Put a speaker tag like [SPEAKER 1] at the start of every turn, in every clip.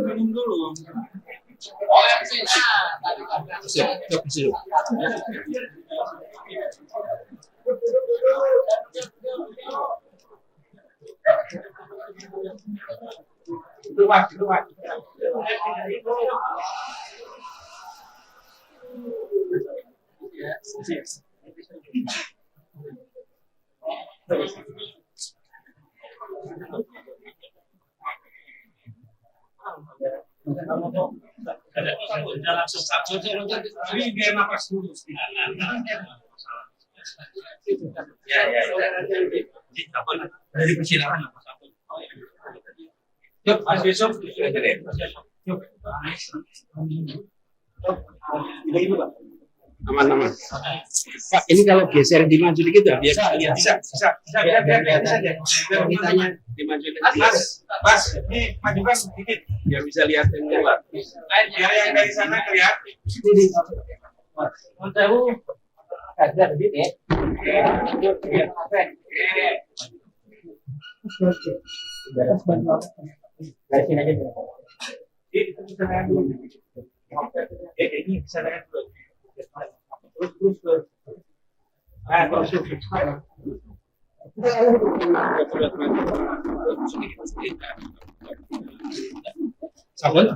[SPEAKER 1] Minum dulu. Jadi biar nafas dulu. Dari persilakan. Yuk, besok.
[SPEAKER 2] Aman-aman. Pak, ini kalau geser dimaju dikit ya, biar lihat.
[SPEAKER 1] Bisa. Biar saja.
[SPEAKER 2] Biar kitanya dimaju dikit.
[SPEAKER 1] Mas, ini majukan sedikit.
[SPEAKER 2] Biar bisa lihat yang luar.
[SPEAKER 1] Biar yang dari sana kelihatan.
[SPEAKER 3] Dari sini aja.
[SPEAKER 1] Ini bisa lihat dulu. Terus.
[SPEAKER 2] Sabun.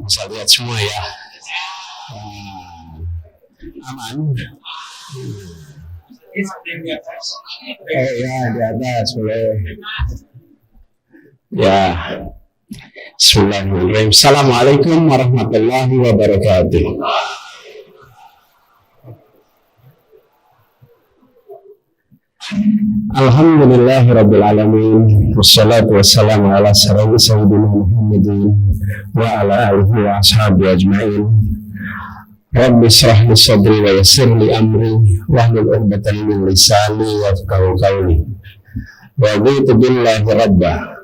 [SPEAKER 2] Bisa lihat semua ya. Aman. Ya, di atas boleh. Ya. Bismillahirrahmanirrahim. Assalamualaikum warahmatullahi wabarakatuh. Alhamdulillahirabbil alamin. Wassalatu wassalamu ala sayyidina Muhammadin wa ala alihi wa ashabihi ajma'in. Rabbi shrah li sadri wa yassir li amri wahlul 'uqdatam min lisani yafqahu qawli. Raditu billahi rabba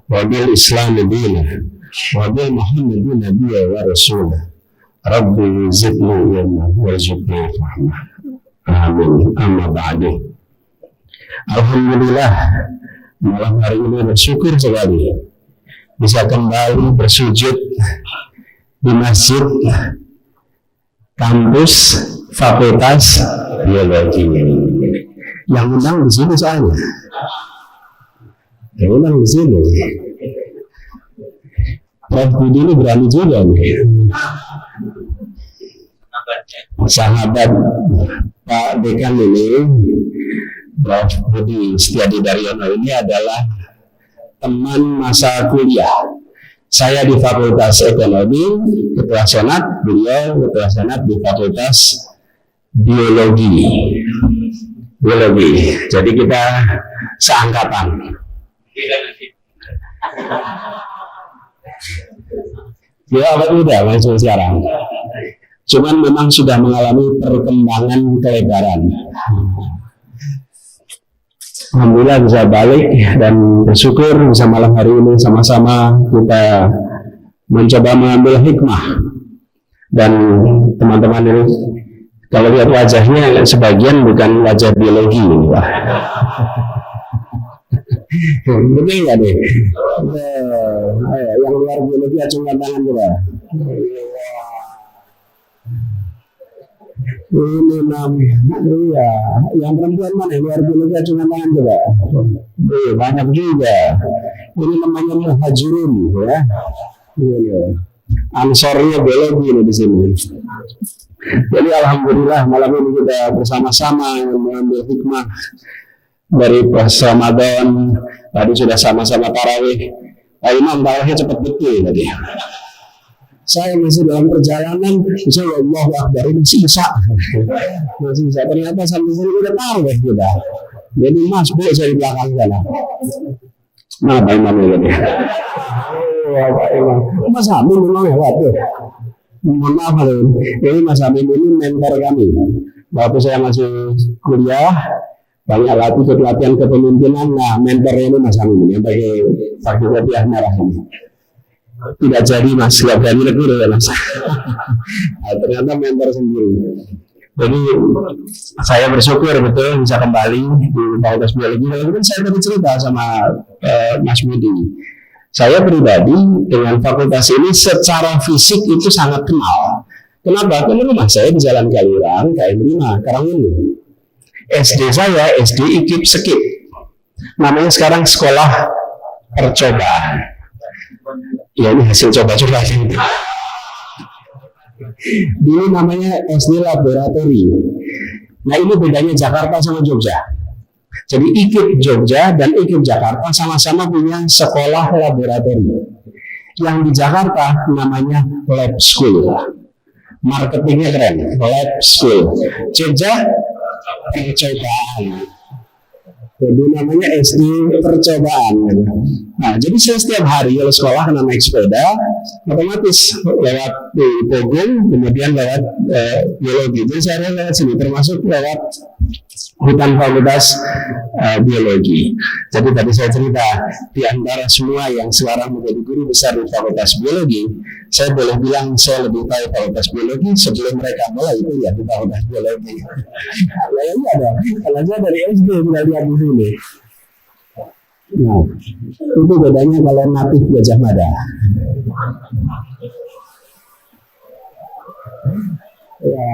[SPEAKER 2] wa bil islami dina wa bil muhammadin nabiyya wa rasula. Rabbi zidni ilma warzuqni fahma. Amin. Amma ba'du. Alhamdulillah, malam hari ini bersyukur sekali bisa kembali bersujud di masjid kampus Fakultas Biologi. Yang undang di sini soalnya. Yang undang di sini. Prof Budi ini berani juga nih. Sahabat Pak Dekan ini, Prof Budi Setiadi Daryono ini adalah teman masa kuliah. Saya di Fakultas Ekonomi, Ketua Senat, beliau Ketua Senat di Fakultas Biologi. Jadi kita seangkatan. Ya, apa udah langsung sekarang. Cuman memang sudah mengalami perkembangan kelebaran. Alhamdulillah bisa balik dan bersyukur bisa malam hari ini sama-sama kita mencoba mengambil hikmah. Dan teman-teman ini kalau lihat wajahnya sebagian bukan wajah biologi ini, Pak. Betul nggak deh? Yang luar biologi acungkan tangan coba. Ini namanya, yang perempuan mana? Luar biologi acungan tangan coba. Banyak juga. Ini namanya muhajirun, ya. Ansornya biologi ini di sini. Jadi alhamdulillah malam ini kita bersama-sama mengambil hikmah dari puasa Ramadan. Tadi sudah sama-sama tarawih. Pak Imam tarawihnya cepat betul tadi. Saya masih dalam perjalanan, misalnya Allahu Akbar ini masih bisa. Ternyata sampai sini udah tarawih kita. Jadi mas boleh saya di belakang sana. Nah Pak Imam ini. Oh Pak Imam. Mas Hamim memang ya waduh. Mohon maaf Halun, ini Mas Hamim ini mentor kami. Waktu saya masih kuliah, banyak ikut latihan kepemimpinan. Nah, mentornya ini Mas Hamim ini yang pakai kopiah merah ini. Tidak jadi Mas, tidak jadi negur ya Mas. Nah, ternyata mentor sendiri. Jadi saya bersyukur betul bisa kembali di Fakultas Biologi. Walaupun saya tadi cerita sama Mas Budi. Saya pribadi dengan fakultas ini secara fisik itu sangat kenal. Kenapa? Karena rumah saya di Jalan Galirang, KM5, Karanguni. SD saya, SD IKIP Sekip. Namanya sekarang Sekolah Percobaan. Ya ini hasil coba-coba. Dulu namanya SD Laboratori. Nah ini bedanya Jakarta sama Jogja. Jadi IKIP Jogja dan IKIP Jakarta sama-sama punya sekolah laboratorium. Yang di Jakarta namanya Lab School. Marketingnya keren, Lab School. Jogja percobaan. Jadi namanya SD percobaan. Nah, jadi saya setiap hari kalau sekolah kena naik sepeda, otomatis lewat di Pogong, kemudian lewat biologi. Jadi saya lewat sini, termasuk lewat hutan fakultas biologi. Jadi tadi saya cerita di antara semua yang sekarang menjadi guru besar di fakultas biologi, saya boleh bilang saya lebih tahu fakultas biologi sebelum mereka mulai itu ya di fakultas biologi. Kayaknya ada, kalau saya dari SD kita lihat di sini. Nah, itu bedanya kalau natif Gajah Mada. Ya.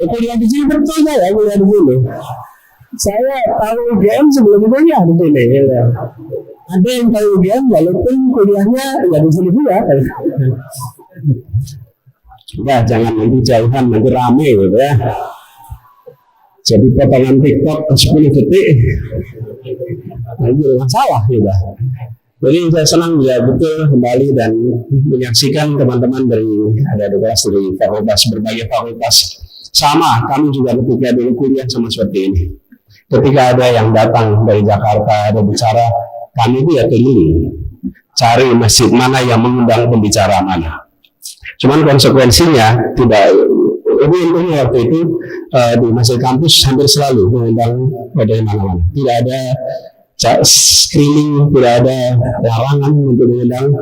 [SPEAKER 2] Kuliah di sini betul saya kuliah di sini. Saya tahu UGM sebelum kuliah di sini. Ya. Ada yang tahu UGM walaupun kuliahnya nggak di sini juga. Ya jangan nanti jauhan nanti rame gitu ya. Jadi potongan TikTok 10 detik, nah, itu masalah gitu. Jadi saya senang ya betul kembali dan menyaksikan teman-teman dari ada kelas dari fakultas berbagai fakultas. Sama, kami juga ketika dulu kuliah sama seperti ini. Ketika ada yang datang dari Jakarta, ada bicara, kami itu ya keliling, cari masjid mana yang mengundang pembicara mana. Cuman konsekuensinya tidak, ini waktu itu di masjid kampus hampir selalu mengundang dari mana-mana. Tidak ada screening, tidak ada larangan untuk mengundang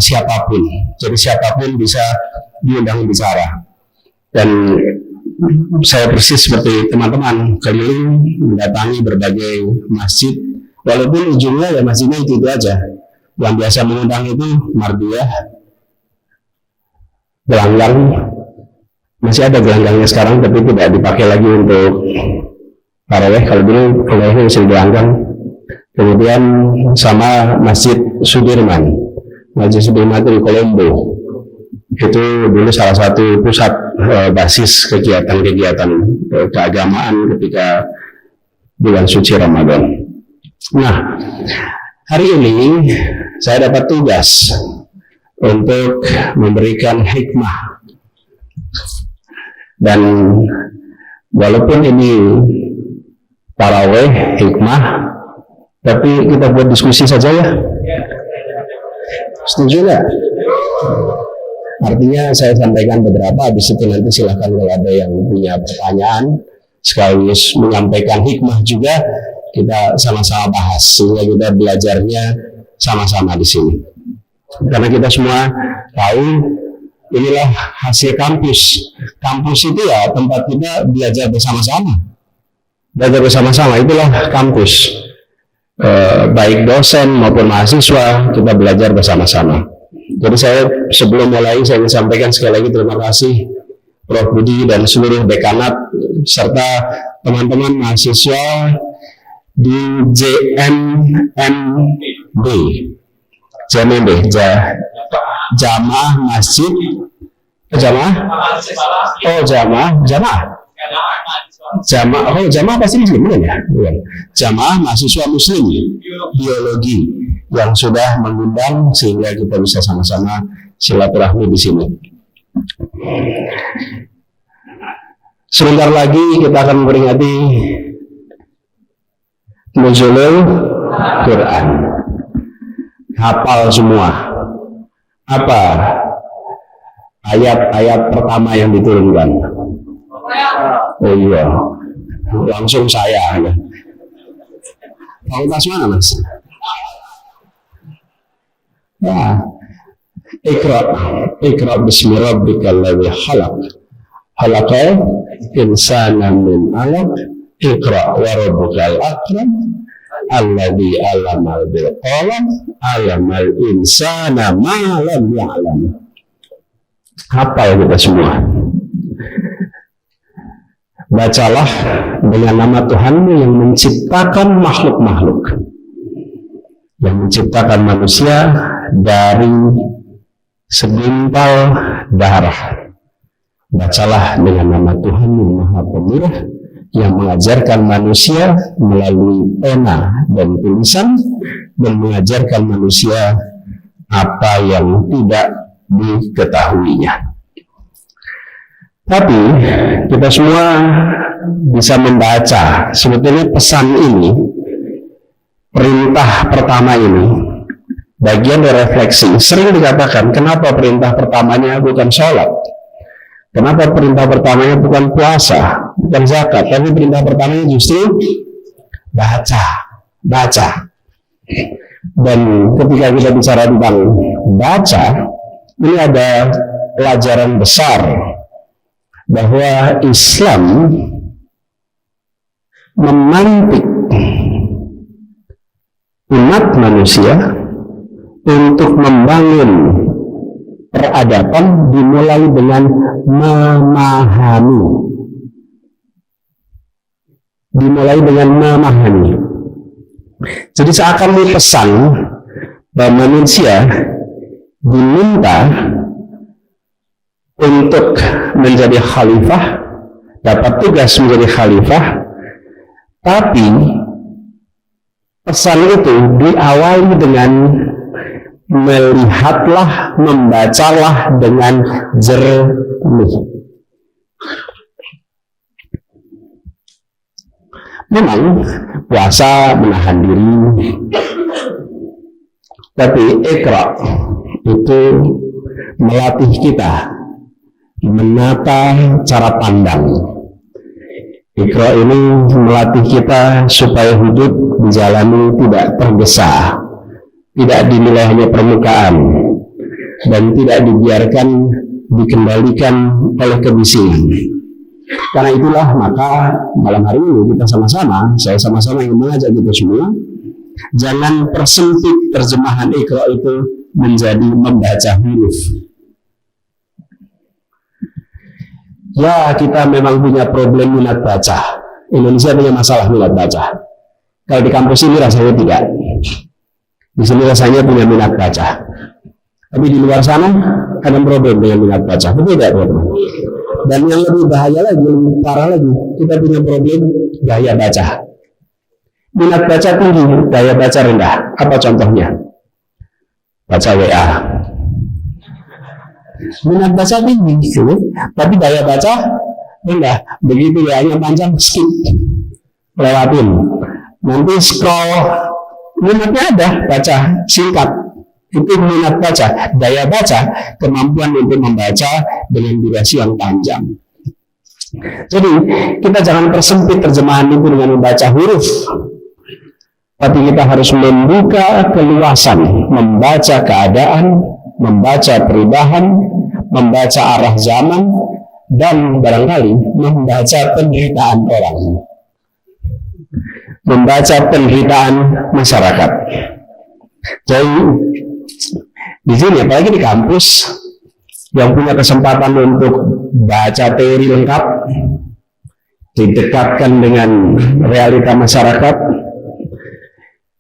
[SPEAKER 2] siapapun. Jadi siapapun bisa diundang bicara. Dan saya persis seperti teman-teman keliling mendatangi berbagai masjid, walaupun ujungnya ya masjidnya itu aja. Yang biasa mengundang itu Mardiah, gelanggang, masih ada gelanggangnya sekarang tapi tidak dipakai lagi untuk tarawih. Kalau dulu tarawihnya masih gelanggang. Kemudian sama Masjid Sudirman, Masjid Sudirman itu di Kolombo. Itu dulu salah satu pusat basis kegiatan-kegiatan keagamaan ketika bulan suci Ramadan. Nah, hari ini saya dapat tugas untuk memberikan hikmah. Dan walaupun ini tarawih hikmah, tapi kita buat diskusi saja ya. Setuju nggak? Artinya saya sampaikan beberapa, habis itu nanti silahkan kalau ada yang punya pertanyaan, sekaligus menyampaikan hikmah juga, kita sama-sama bahas, sehingga kita belajarnya sama-sama di sini. Karena kita semua tahu, inilah hasil kampus. Kampus itu ya tempat kita belajar bersama-sama. Belajar bersama-sama, itulah kampus. Baik dosen maupun mahasiswa, kita belajar bersama-sama. Jadi saya sebelum mulai saya ingin sampaikan sekali lagi terima kasih Prof. Budi dan seluruh dekanat serta teman-teman mahasiswa di JNMB Jamaah masjid, jamaah, jamaah pasti muslim bukan ya? Bukan. Jamaah mahasiswa muslim biologi yang sudah mengundang sehingga kita bisa sama-sama silaturahmi di sini. Sebentar lagi kita akan memperingati Nuzulul Quran. Hafal semua. Apa ayat-ayat pertama yang diturunkan? Oh iya, langsung saya. Fakultas mana mas? Ya, Iqra bismi rabbikal ladzi khalaq. Khalaqal insana min 'alaq. Iqra wa rabbukal akram. Alladzi 'allama bil qalam. 'Allamal insana ma lam ya'lam. Apa ya kita semua? Bacalah dengan nama Tuhanmu yang menciptakan makhluk-makhluk, yang menciptakan manusia dari segumpal darah. Bacalah dengan nama Tuhanmu Maha Pemurah yang mengajarkan manusia melalui pena dan tulisan dan mengajarkan manusia apa yang tidak diketahuinya. Tapi kita semua bisa membaca sebetulnya pesan ini, perintah pertama ini, bagian dari refleksi. Sering dikatakan, kenapa perintah pertamanya bukan sholat? Kenapa perintah pertamanya bukan puasa, bukan zakat, tapi perintah pertamanya justru baca. Dan ketika kita bicara tentang baca, ini ada pelajaran besar bahwa Islam memantik umat manusia untuk membangun peradaban dimulai dengan memahami. Jadi seakan dipesan bahwa manusia diminta untuk menjadi khalifah, dapat tugas menjadi khalifah, tapi pesan itu diawali dengan melihatlah, membacalah dengan jernih. Memang puasa menahan diri, tapi Iqra itu melatih kita menata cara pandang. Iqra ini melatih kita supaya hidup dijalani tidak tergesa, tidak dinilai hanya permukaan, dan tidak dibiarkan dikendalikan oleh kebisingan. Karena itulah maka malam hari ini saya sama-sama ingin mengajak kita semua, jangan persempit terjemahan Iqra itu menjadi membaca huruf. Ya, kita memang punya problem minat baca. Indonesia punya masalah minat baca. Kalau di kampus ini rasanya tidak. Di sini rasanya punya minat baca. Tapi di luar sana ada problem dengan minat baca. Betul tidak, teman-teman? Dan yang lebih bahaya lagi, lebih parah lagi, kita punya problem gaya baca. Minat baca tinggi, gaya baca rendah. Apa contohnya? Baca WA. Minat baca tinggi, tapi daya baca rendah. Begitu WA-nya panjang, skip, lewatin. Nanti scroll, minatnya ada, baca singkat. Itu minat baca. Daya baca, kemampuan untuk membaca dengan durasi yang panjang. Jadi kita jangan persempit terjemahan itu dengan membaca huruf, tapi kita harus membuka keluasan, membaca keadaan, membaca perubahan, membaca arah zaman, dan barangkali membaca penderitaan orang, membaca penderitaan masyarakat. Jadi di sini, apalagi di kampus yang punya kesempatan untuk baca teori lengkap, didekatkan dengan realita masyarakat,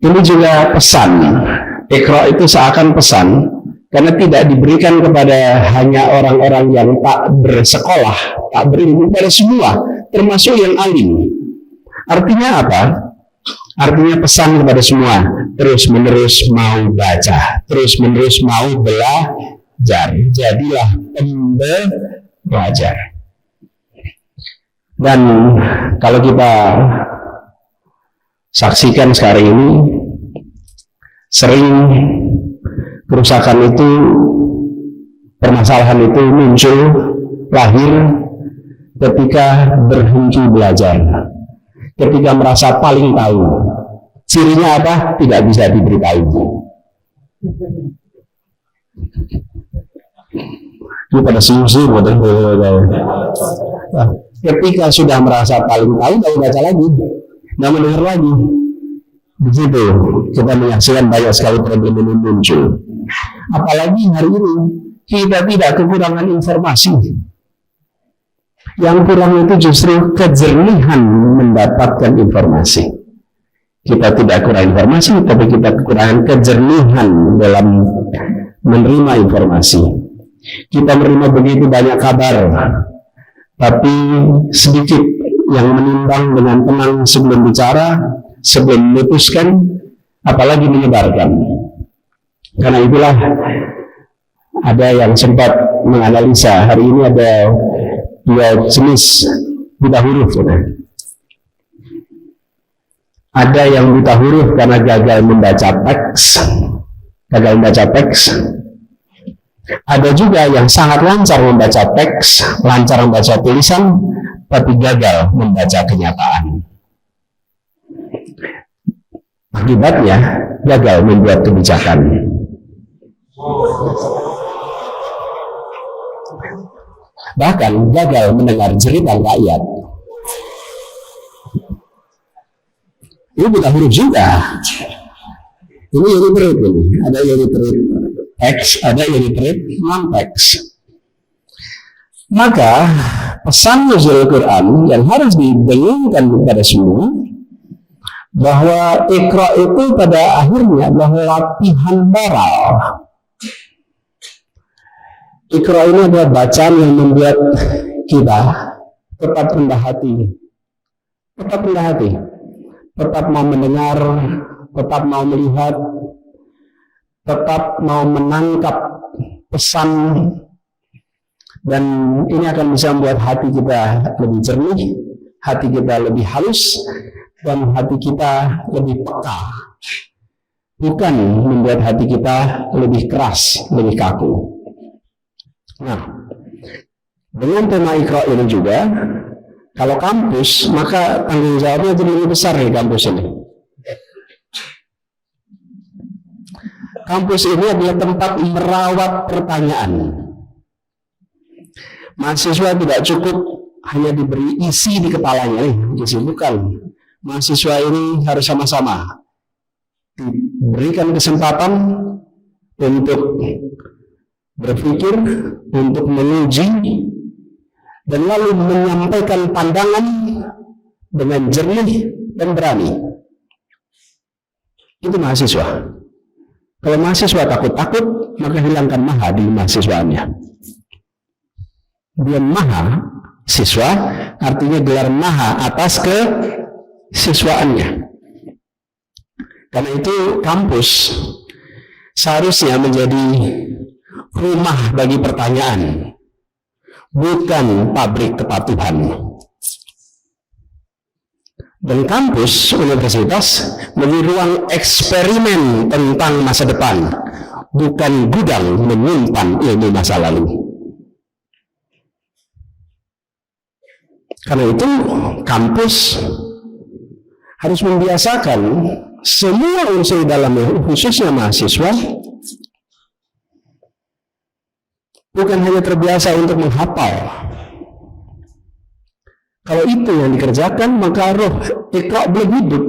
[SPEAKER 2] ini juga pesan Iqra itu seakan pesan, karena tidak diberikan kepada hanya orang-orang yang tak bersekolah, tak berilmu, pada semua, termasuk yang alim. Artinya apa? Artinya pesan kepada semua, terus-menerus mau baca, terus-menerus mau belajar. Jadilah pembelajar. Dan kalau kita saksikan sekarang ini, sering kerusakan itu, permasalahan itu muncul, lahir ketika berhenti belajar, ketika merasa paling tahu. Cirinya apa? Tidak bisa diberitahu. Ini pada senyum-senyum, ketika sudah merasa paling tahu, tidak baca lagi, tidak mendengar lagi. Begitu kita menyaksikan banyak sekali problem ini muncul. Apalagi hari ini kita tidak kekurangan informasi. Yang kurang itu justru kejernihan mendapatkan informasi. Kita tidak kurang informasi, tapi kita kekurangan kejernihan dalam menerima informasi. Kita menerima begitu banyak kabar, tapi sedikit yang menimbang dengan tenang sebelum bicara, sebelum memutuskan, apalagi menyebarkan. Karena itulah ada yang sempat menganalisa, hari ini ada dua jenis buta huruf. Ada yang buta huruf karena gagal membaca teks, Ada juga yang sangat lancar membaca teks, lancar membaca tulisan, tapi gagal membaca kenyataan. Akibatnya gagal membuat kebijakan. Bahkan gagal mendengar jeritan rakyat. Ini bukan huruf juga. Ini illiterate ini. Ada illiterate teks, ada illiterate non-teks. Maka pesan nuzul Quran yang harus didengungkan kepada semua, bahwa Iqra itu pada akhirnya adalah latihan moral. Iqra ini adalah bacaan yang membuat kita tetap rendah hati, tetap mau mendengar, tetap mau melihat, tetap mau menangkap pesan, dan ini akan bisa membuat hati kita lebih jernih, hati kita lebih halus, dan hati kita lebih peka, bukan membuat hati kita lebih keras, lebih kaku. Nah, dengan tema Iqra ini juga, kalau kampus, maka tanggung jawabnya jadi lebih besar di kampus ini. Kampus ini adalah tempat merawat pertanyaan. Mahasiswa tidak cukup hanya diberi isi di kepalanya, isi bukan. Mahasiswa ini harus sama-sama diberikan kesempatan untuk berpikir, untuk menguji, dan lalu menyampaikan pandangan dengan jernih dan berani. Itu mahasiswa. Kalau mahasiswa takut-takut, maka hilangkan maha di mahasiswaannya. Dia maha siswa, artinya gelar maha atas kesiswaannya. Karena itu kampus seharusnya menjadi rumah bagi pertanyaan, bukan pabrik kepatuhan. Dan kampus universitas menjadi ruang eksperimen tentang masa depan, bukan gudang menyimpan ilmu masa lalu. Karena itu kampus harus membiasakan semua unsur dalamnya, khususnya mahasiswa, bukan hanya terbiasa untuk menghafal. Kalau itu yang dikerjakan, maka roh Iqra belum hidup.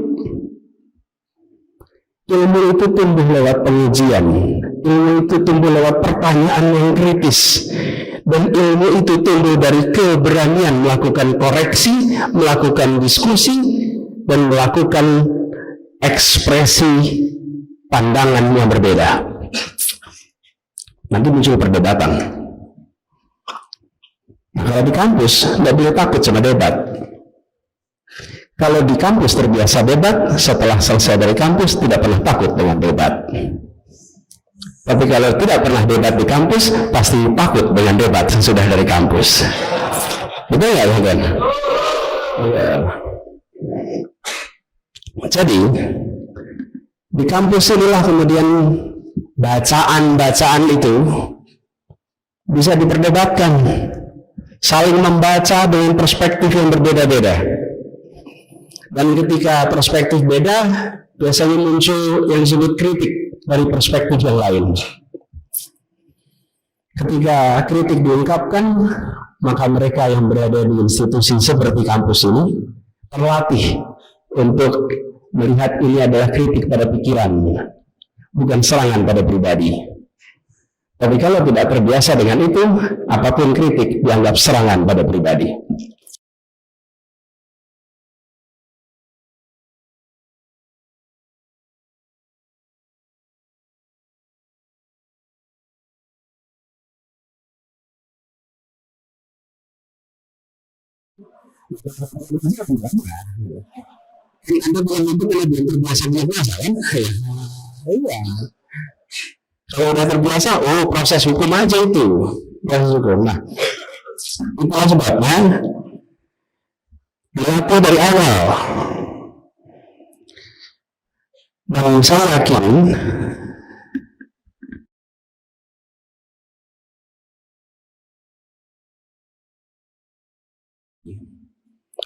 [SPEAKER 2] Ilmu itu tumbuh lewat pengujian, ilmu itu tumbuh lewat pertanyaan yang kritis, dan ilmu itu tumbuh dari keberanian melakukan koreksi, melakukan diskusi, dan melakukan ekspresi pandangan yang berbeda. Nanti muncul perdebatan. Nah, kalau di kampus nggak boleh takut sama debat. Kalau di kampus terbiasa debat, setelah selesai dari kampus tidak pernah takut dengan debat. Tapi kalau tidak pernah debat di kampus, pasti takut dengan debat sesudah dari kampus. Betul nggak, teman-teman? Ya. Jadi di kampus inilah kemudian bacaan-bacaan itu bisa diperdebatkan, saling membaca dengan perspektif yang berbeda-beda. Dan ketika perspektif beda, biasanya muncul yang disebut kritik dari perspektif yang lain. Ketika kritik diungkapkan, maka mereka yang berada di institusi seperti kampus ini terlatih untuk melihat ini adalah kritik pada pikiran, bukan serangan pada pribadi. Tapi kalau tidak terbiasa dengan itu, apapun kritik dianggap serangan pada pribadi. Anda bilang itu kalau belum terbiasa kan? Iya. Kalau udah terbiasa, proses hukum aja itu. Proses hukum. Nah, itulah sebabnya berlaku dari awal. Dan saya yakin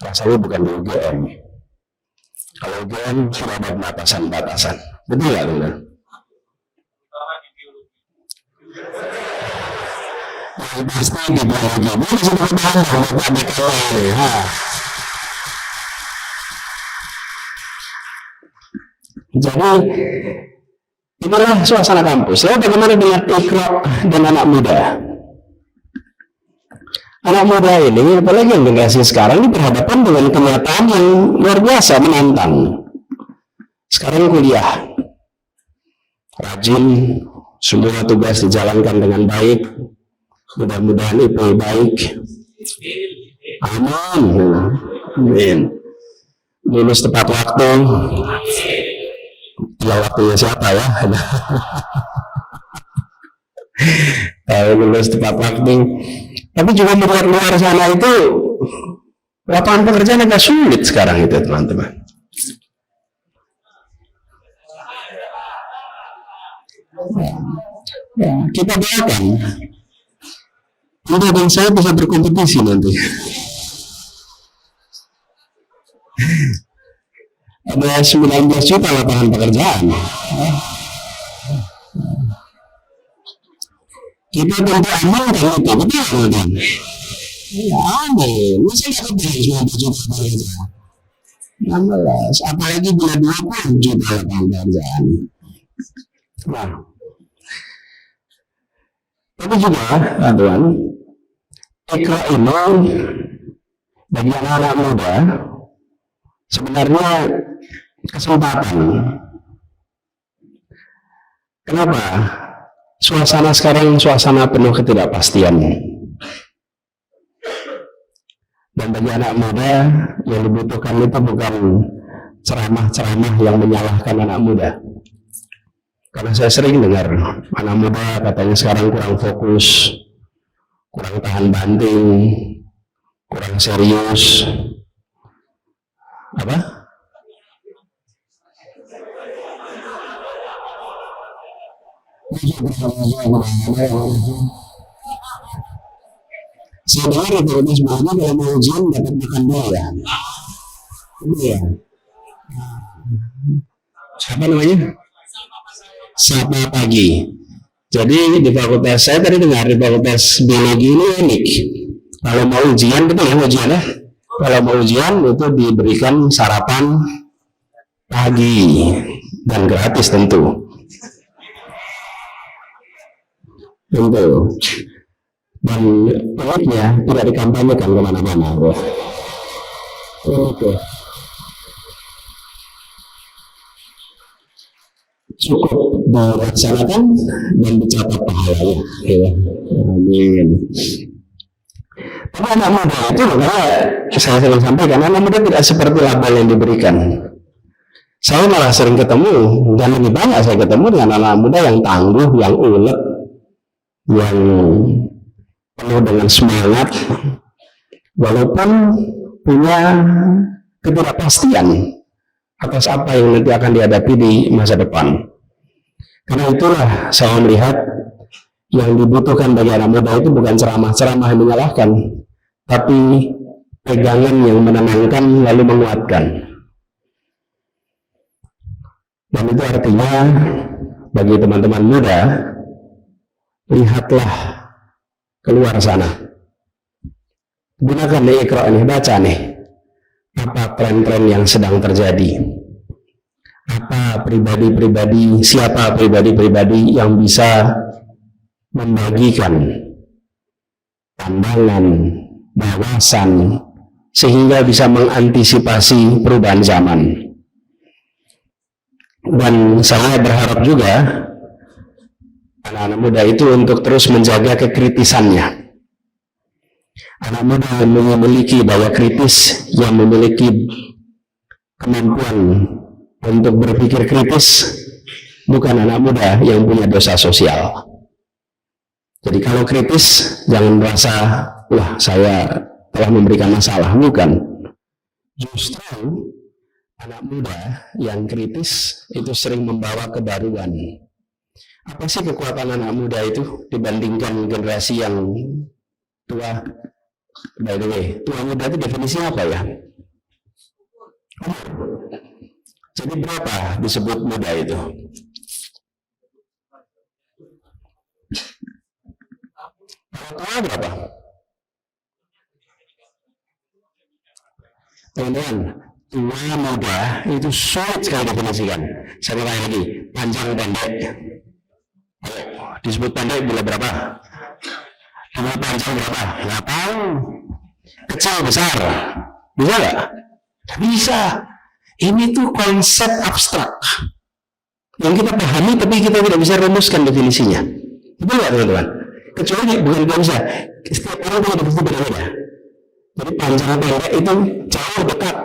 [SPEAKER 2] rasanya bukan di UGM. Kalau UGM sudah ada batasan-batasan. Betul nggak, teman? Pasti di biologi. Ini sudah ada. Jadi inilah suasana kampus. Lalu bagaimana dengan Iqra dan anak muda? Anak muda ini, apalagi yang generasi sekarang, ini berhadapan dengan kenyataan yang luar biasa, menantang. Sekarang kuliah, rajin, semua tugas dijalankan dengan baik, mudah-mudahan itu baik. Amin. Lulus tepat waktu. Ya waktunya siapa ya? Lulus tepat waktu. Tapi juga luar sana itu lapangan pekerjaan agak sulit sekarang itu, teman-teman. Ya, kita doakan Anda dan saya bisa berkompetisi nanti. Ada 19 juta lapangan pekerjaan. Kita tentu aman kan itu, betul kan? Ya amin, masa kita beli 19 juta pekerjaan? 16, apalagi bila 20 juta lapangan pekerjaan. Nah, tapi juga, teman-teman, Iqra ini bagi anak-anak muda sebenarnya kesempatan. Kenapa? Suasana sekarang suasana penuh ketidakpastian. Dan bagi anak muda yang dibutuhkan itu bukan ceramah-ceramah yang menyalahkan anak muda. Karena saya sering dengar anak muda katanya sekarang kurang fokus, kurang tahan banting, kurang serius. Apa? Saya dengar itu sebenarnya kalau mau ujian dapat makan doyan. Iya. Siapa namanya? Sapa pagi. Jadi di fakultas saya tadi dengar di fakultas biologi ini unik. Kalau mau ujian, betul ya ujiannya? Kalau mau ujian itu diberikan sarapan pagi dan gratis tentu. Tentu. Dan uniknya tidak dikampanyekan kemana-mana. Oke. cukup dilaksanakan dan dicatat pahalanya. Ya. Amin. Tapi anak muda itu, makanya saya sering sampaikan, anak muda tidak seperti label yang diberikan. Saya malah sering ketemu, dan lebih banyak saya ketemu dengan anak muda yang tangguh, yang ulet, yang penuh dengan semangat, walaupun punya ketidakpastian atas apa yang nanti akan dihadapi di masa depan. Karena itulah saya melihat yang dibutuhkan bagi anak muda itu bukan ceramah-ceramah yang menyalahkan, tapi pegangan yang menenangkan lalu menguatkan. Dan itu artinya bagi teman-teman muda, lihatlah keluar sana. Gunakan nih Iqra nih, baca nih. Apa tren-tren yang sedang terjadi? Apa siapa pribadi-pribadi yang bisa membagikan pandangan, wawasan, sehingga bisa mengantisipasi perubahan zaman. Dan saya berharap juga anak-anak muda itu untuk terus menjaga kekritisannya. Anak muda yang memiliki daya kritis, yang memiliki kemampuan untuk berpikir kritis, bukan anak muda yang punya dosa sosial. Jadi kalau kritis, jangan merasa, wah saya telah memberikan masalah. Bukan. Justru anak muda yang kritis itu sering membawa kebaruan. Apa sih kekuatan anak muda itu dibandingkan generasi yang tua? By the way, tua muda itu definisinya apa ya? Jadi berapa disebut muda itu? Tua berapa? Teman-teman, tua muda itu sulit sekali definisikan. Saya ulangi lagi, panjang pendek. Disebut pendek bila berapa? Bila panjang berapa? Nggak tahu. Kecil besar, bisa nggak? Bisa. Ini tuh konsep abstrak yang kita pahami tapi kita tidak bisa rumuskan definisinya. Betul nggak teman-teman? Kecuali bukan tidak bisa. Setiap orang punya definisi berbeda. Jadi panjang pendek itu jauh dekat.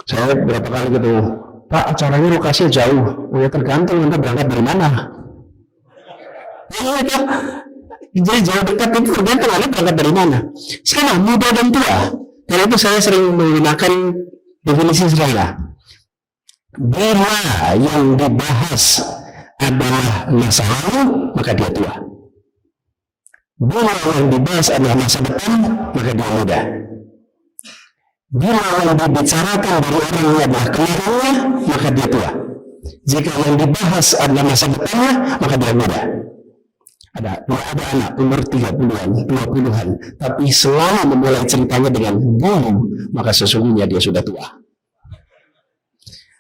[SPEAKER 2] Saya berapa kali ketemu, Pak, acaranya lokasinya jauh. Oh ya tergantung Anda berangkat dari mana. Ya, jadi jauh dekat itu tergantung Anda berangkat dari mana. Sekarang muda dan tua. Karena itu saya sering menggunakan definisi sederhana. Bila yang dibahas adalah masa lalu, maka dia tua. Bila yang dibahas adalah masa depan, maka dia muda. Bila yang dibicarakan dari orang yang adalah kelahirannya, maka dia tua. Jika yang dibahas adalah masa depannya, maka dia muda. Ada anak umur 30-an, 20-an, tapi selalu memulai ceritanya dengan dulu, maka sesungguhnya dia sudah tua.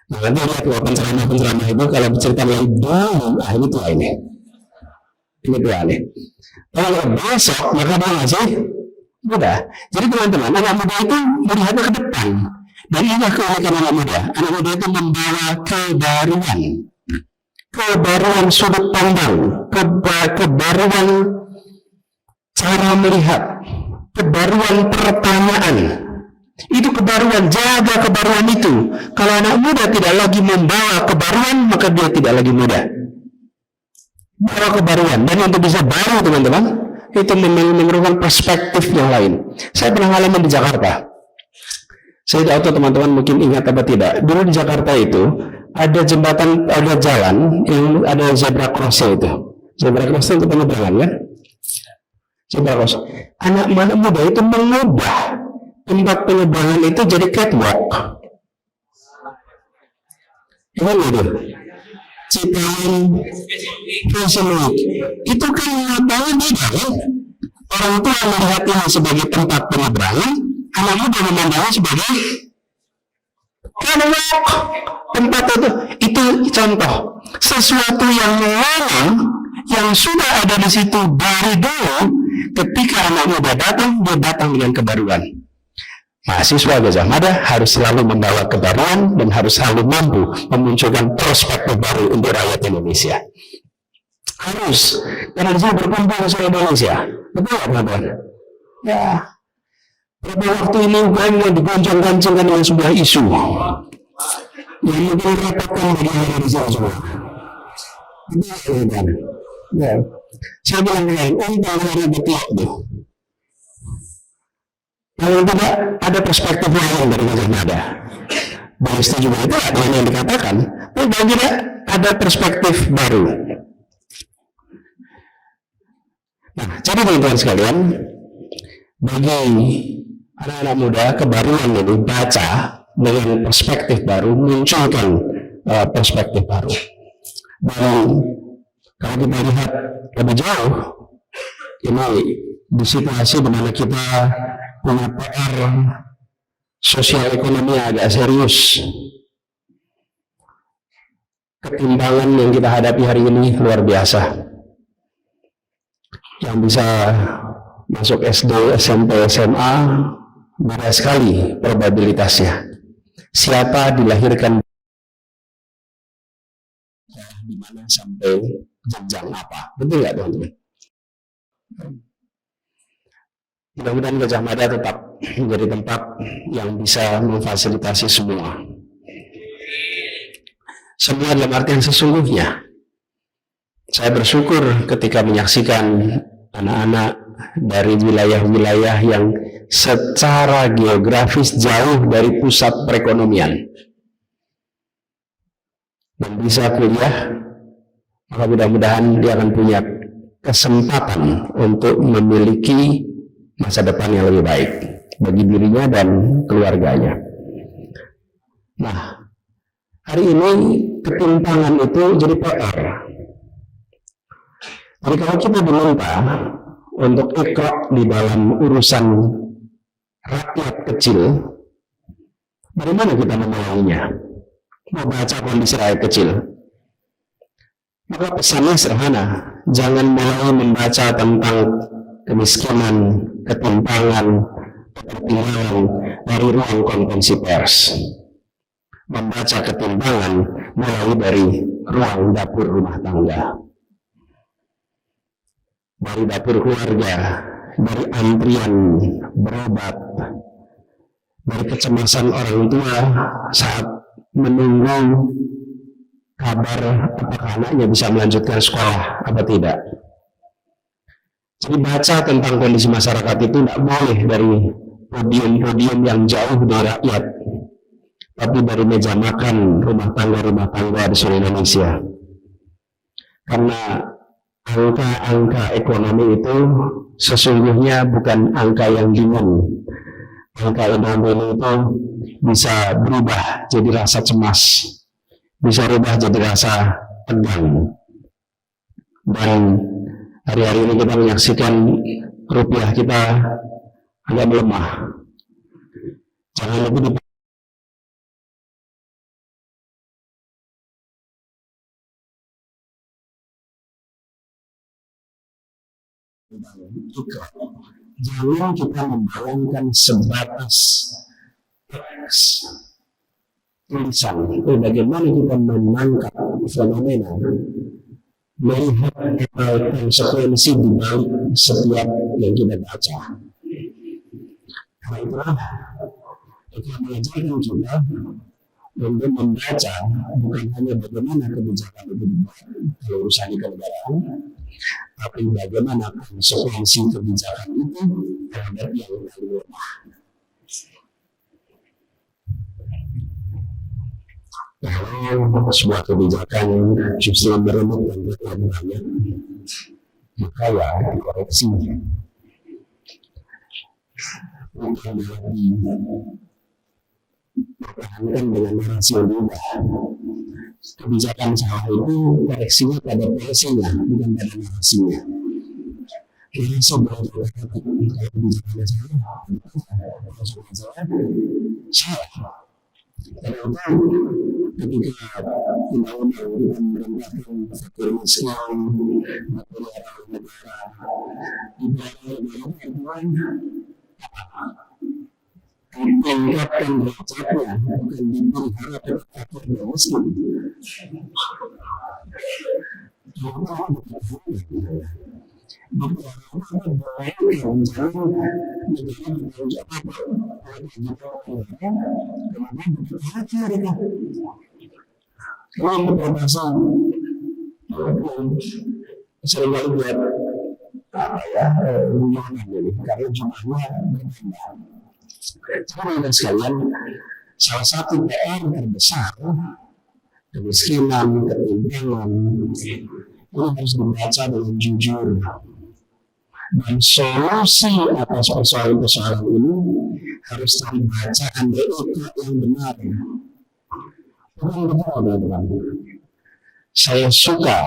[SPEAKER 2] Nah, nanti lihat penceramah itu kalau bercerita yang dulu, ini tua ini. Ini tua nih. Kalau besok, maka dia masih muda. Jadi teman-teman, anak muda itu melihatnya ke depan. Dan inilah keunikan anak muda. Anak muda itu membawa kebaruan. Kebaruan sudut pandang, kebaruan cara melihat, kebaruan pertanyaan. Itu kebaruan, jaga kebaruan itu. Kalau anak muda tidak lagi membawa kebaruan, maka dia tidak lagi muda. Bawa kebaruan, dan untuk bisa baru teman-teman, itu memerlukan perspektif yang lain. Saya pernah ngalamin di Jakarta. Saya tidak tahu teman-teman mungkin ingat apa tidak. Dulu di Jakarta itu ada jembatan, ada jalan yang ada zebra cross itu. Zebra cross itu penyeberangan kan? Zebra cross. Anak muda itu mengubah tempat penyeberangan itu jadi catwalk. Gimana itu? Ciptaan fashion week. Itu kan ngapain beda kan? Orang tua melihat ini sebagai tempat penyeberangan, anak muda memandangnya sebagai catwalk. Tempat itu contoh sesuatu yang memang yang sudah ada di situ dari dulu. Ketika anak muda datang, dia datang dengan kebaruan. Mahasiswa Gajah Mada harus selalu membawa kebaruan dan harus selalu mampu memunculkan perspektif baru untuk rakyat Indonesia. Harus, karena di sini berkumpul seluruh Indonesia. Betul nggak teman-teman? Ya, pada waktu ini UKM yang digoncang-gancangkan dengan sebuah isu yang mungkin merepotkan bagi orang di sini semua. Betul kan? Ya, saya bilang kalian, dari betul itu. Kalau tidak ada perspektif lain dari Gajah Mada. Baik setuju itu dengan yang dikatakan, tapi kalau tidak ada perspektif baru. Nah, jadi teman-teman sekalian, bagi anak-anak muda kebaruan ini baca dengan perspektif baru, munculkan perspektif baru. Dan kalau kita lihat lebih jauh, ini di situasi di mana kita punya PR sosial ekonomi agak serius. Ketimpangan yang kita hadapi hari ini luar biasa. Yang bisa masuk SD, SMP, SMA beda sekali probabilitasnya. Siapa dilahirkan di mana sampai jenjang apa? Betul nggak teman-teman? Mudah-mudahan Gajah Mada tetap menjadi tempat yang bisa memfasilitasi semua. Semua dalam arti yang sesungguhnya. Saya bersyukur ketika menyaksikan anak-anak dari wilayah-wilayah yang secara geografis jauh dari pusat perekonomian dan bisa kuliah, maka mudah-mudahan dia akan punya kesempatan untuk memiliki masa depan yang lebih baik bagi dirinya dan keluarganya. Nah, hari ini ketimpangan itu jadi PR. Jadi kalau kita diminta untuk ikut di dalam urusan rakyat kecil, dari mana kita memulainya? Membaca kondisi rakyat kecil. Maka pesannya sederhana, jangan mulai membaca tentang kemiskinan, ketimpangan, ketertinggalan dari ruang konvensi pers. Membaca ketimpangan mulai dari ruang dapur rumah tangga. Dari dapur keluarga, dari antrian berobat, dari kecemasan orang tua saat menunggu kabar apakah anaknya bisa melanjutkan sekolah apa tidak. Jadi baca tentang kondisi masyarakat itu tidak boleh dari podium-podium yang jauh dari rakyat, tapi dari meja makan rumah tangga di seluruh Indonesia. Karena angka-angka ekonomi itu sesungguhnya bukan angka yang dingin. Angka ekonomi itu bisa berubah jadi rasa cemas, bisa berubah jadi rasa tegang. Dan hari-hari ini kita menyaksikan rupiah kita agak melemah. Jangan lupa jangan kita membayangkan sebatas teks tulisan itu bagaimana kita menangkap fenomena, melihat konsekuensi di balik setiap yang kita baca. Karena itulah kita mengajarkan juga untuk membaca bukan hanya bagaimana kebijakan itu dibuat kalau urusan kenegaraan, tapi bagaimana konsekuensi kebijakan itu terhadap yang paling lemah. Kalau sebuah kebijakan justru meremehkan terlalu banyak, maka ya dikoreksi. Untuk dipertahankan dengan narasi yang berubah. Kebijakan salah itu koreksinya pada polisinya, bukan pada narasinya. Ini sebuah kalau kebijakannya salah, salah. Karena ketika undang-undang merendahkan fakir miskin, negara ditingkatkan derajatnya, bukan dipelihara pada fakir dan miskin. Seringkali buat rumahan jadi karena jumlahnya bertambah. Teman-teman sekalian, salah satu PR terbesar kemiskinan, ketimpangan ini harus dibaca dengan jujur. Dan solusi atas persoalan-persoalan ini harus dibaca Eka yang benar. Bukan betul, teman-teman. Saya suka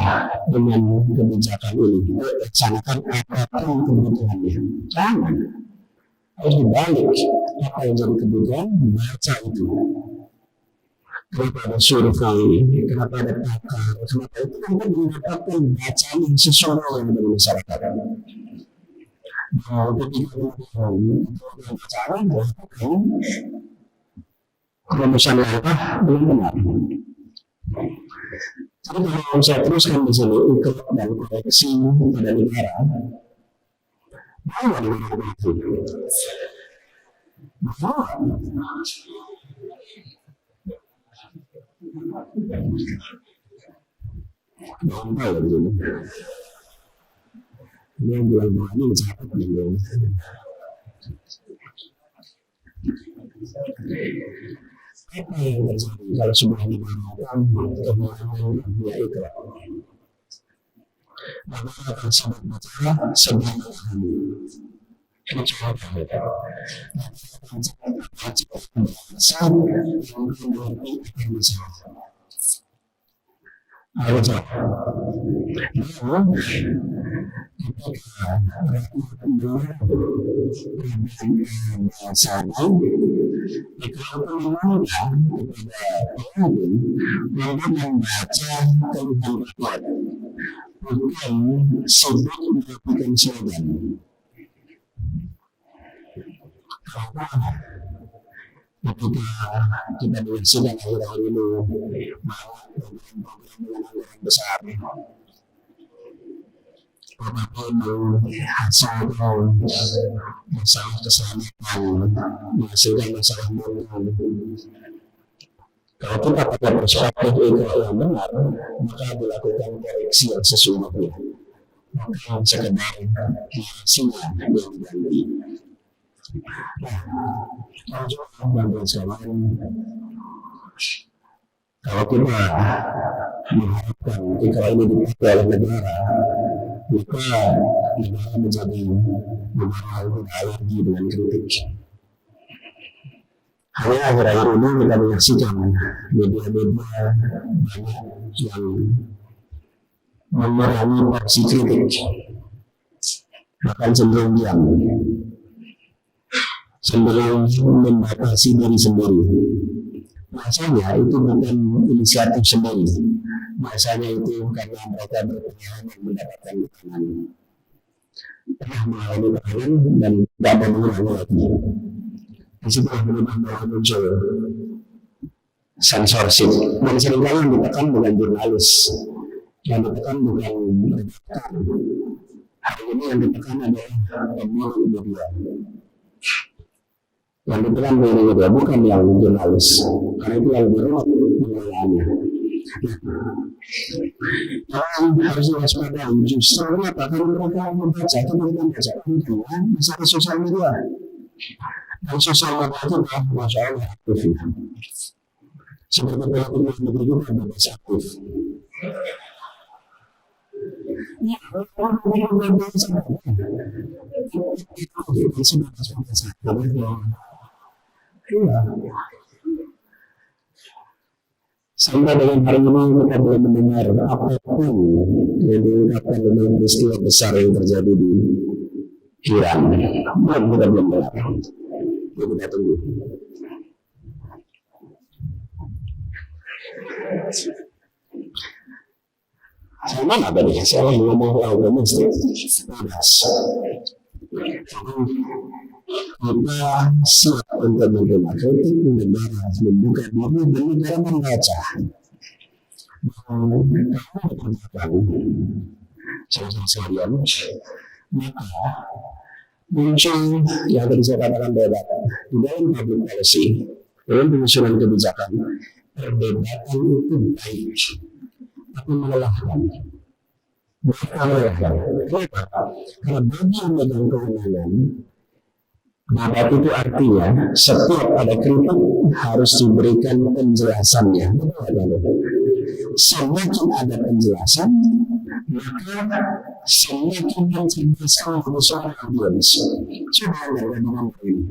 [SPEAKER 2] dengan kebijakan ini. Laksanakan apapun kebutuhannya. Jangan. Harus dibalik. Apa yang jadi kebutuhan, baca itu. Kenapa ada survei, kenapa ada pakar, kenapa itu kan mendapatkan bacaan yang sesuai dengan masyarakat. Ketika bacaan, kerumusan langkah belum benar. Jadi kalau saya teruskan di sini ikut dan koreksi pada negara, bahwa negara itu, bahwa jangan tahu di sini. Ini yang bilang bahwa ini mencatat dulu. Apa yang terjadi kalau sebuah negara kemudian dia ikrar? Maka akan sangat bicara sebelum kami. Ini cuma kita. Besar yang mengerti akan masalah. Ayo jawab. Bahasanya kalau memandang kepada pengadil untuk membaca keluhan rakyat bukan sibuk melakukan slogan. Ketika kita menyaksikan akhir-akhir ini bahwa program-program dengan anggaran besar apapun hasil masalah keselamatan menghasilkan masalah moral. Kalau kita pakai perspektif itu yang benar, maka dilakukan koreksi yang sesungguhnya, bukan sekedar narasinya yang diganti. Nah, teman-teman sekalian, kalau kita mengharapkan ikrar ini dipakai oleh negara, maka negara menjadi negara yang tidak alergi dengan kritik. Hanya akhir-akhir ini kita menyaksikan media-media banyak yang memerangi porsi kritik, bahkan cenderung diam, cenderung membatasi diri sendiri. Biasanya itu bukan inisiatif sendiri. Biasanya itu karena mereka berpengalaman dan mendapatkan tekanan. Pernah mengalami tekanan dan tidak ada mengulangi lagi. Disitulah benar-benar muncul sensorship. Dan seringkali yang ditekan bukan jurnalis, yang ditekan bukan redaktor. Hari ini yang ditekan adalah pemilik media. Yang ditekan media bukan yang jurnalis, karena itu yang berhak mengelolanya. Orang harus waspada. Justru apa? Kalau mereka membaca, teman-teman baca kontennya bisa ke sosial media. Dan sosial media itu masya Allah aktif. Seperti pelaku negeri juga bebas aktif. Ya, orang bebas aktif. Iya. Sampai dengan hari ini kita belum mendengar apapun yang diungkapkan dengan peristiwa besar yang terjadi di Iran. Kita belum dengar. Kita tunggu. Saya mana tadi? Saya ngomong domestik. kita siap untuk menerima kritik, negara membuka diri dan negara membaca. Kamu bekerjakan sama sekalian, maka muncul yang tadi saya katakan perdebatan di dalam public policy, dalam penyusunan kebijakan. Perdebatan itu baik, tapi melelahkan. Kenapa? Karena bagi yang megang kewenangan, debat itu artinya setiap ada kritik harus diberikan penjelasannya. Semakin ada penjelasan, maka semakin mencerdaskan suara audiens. Coba anda dengan ini.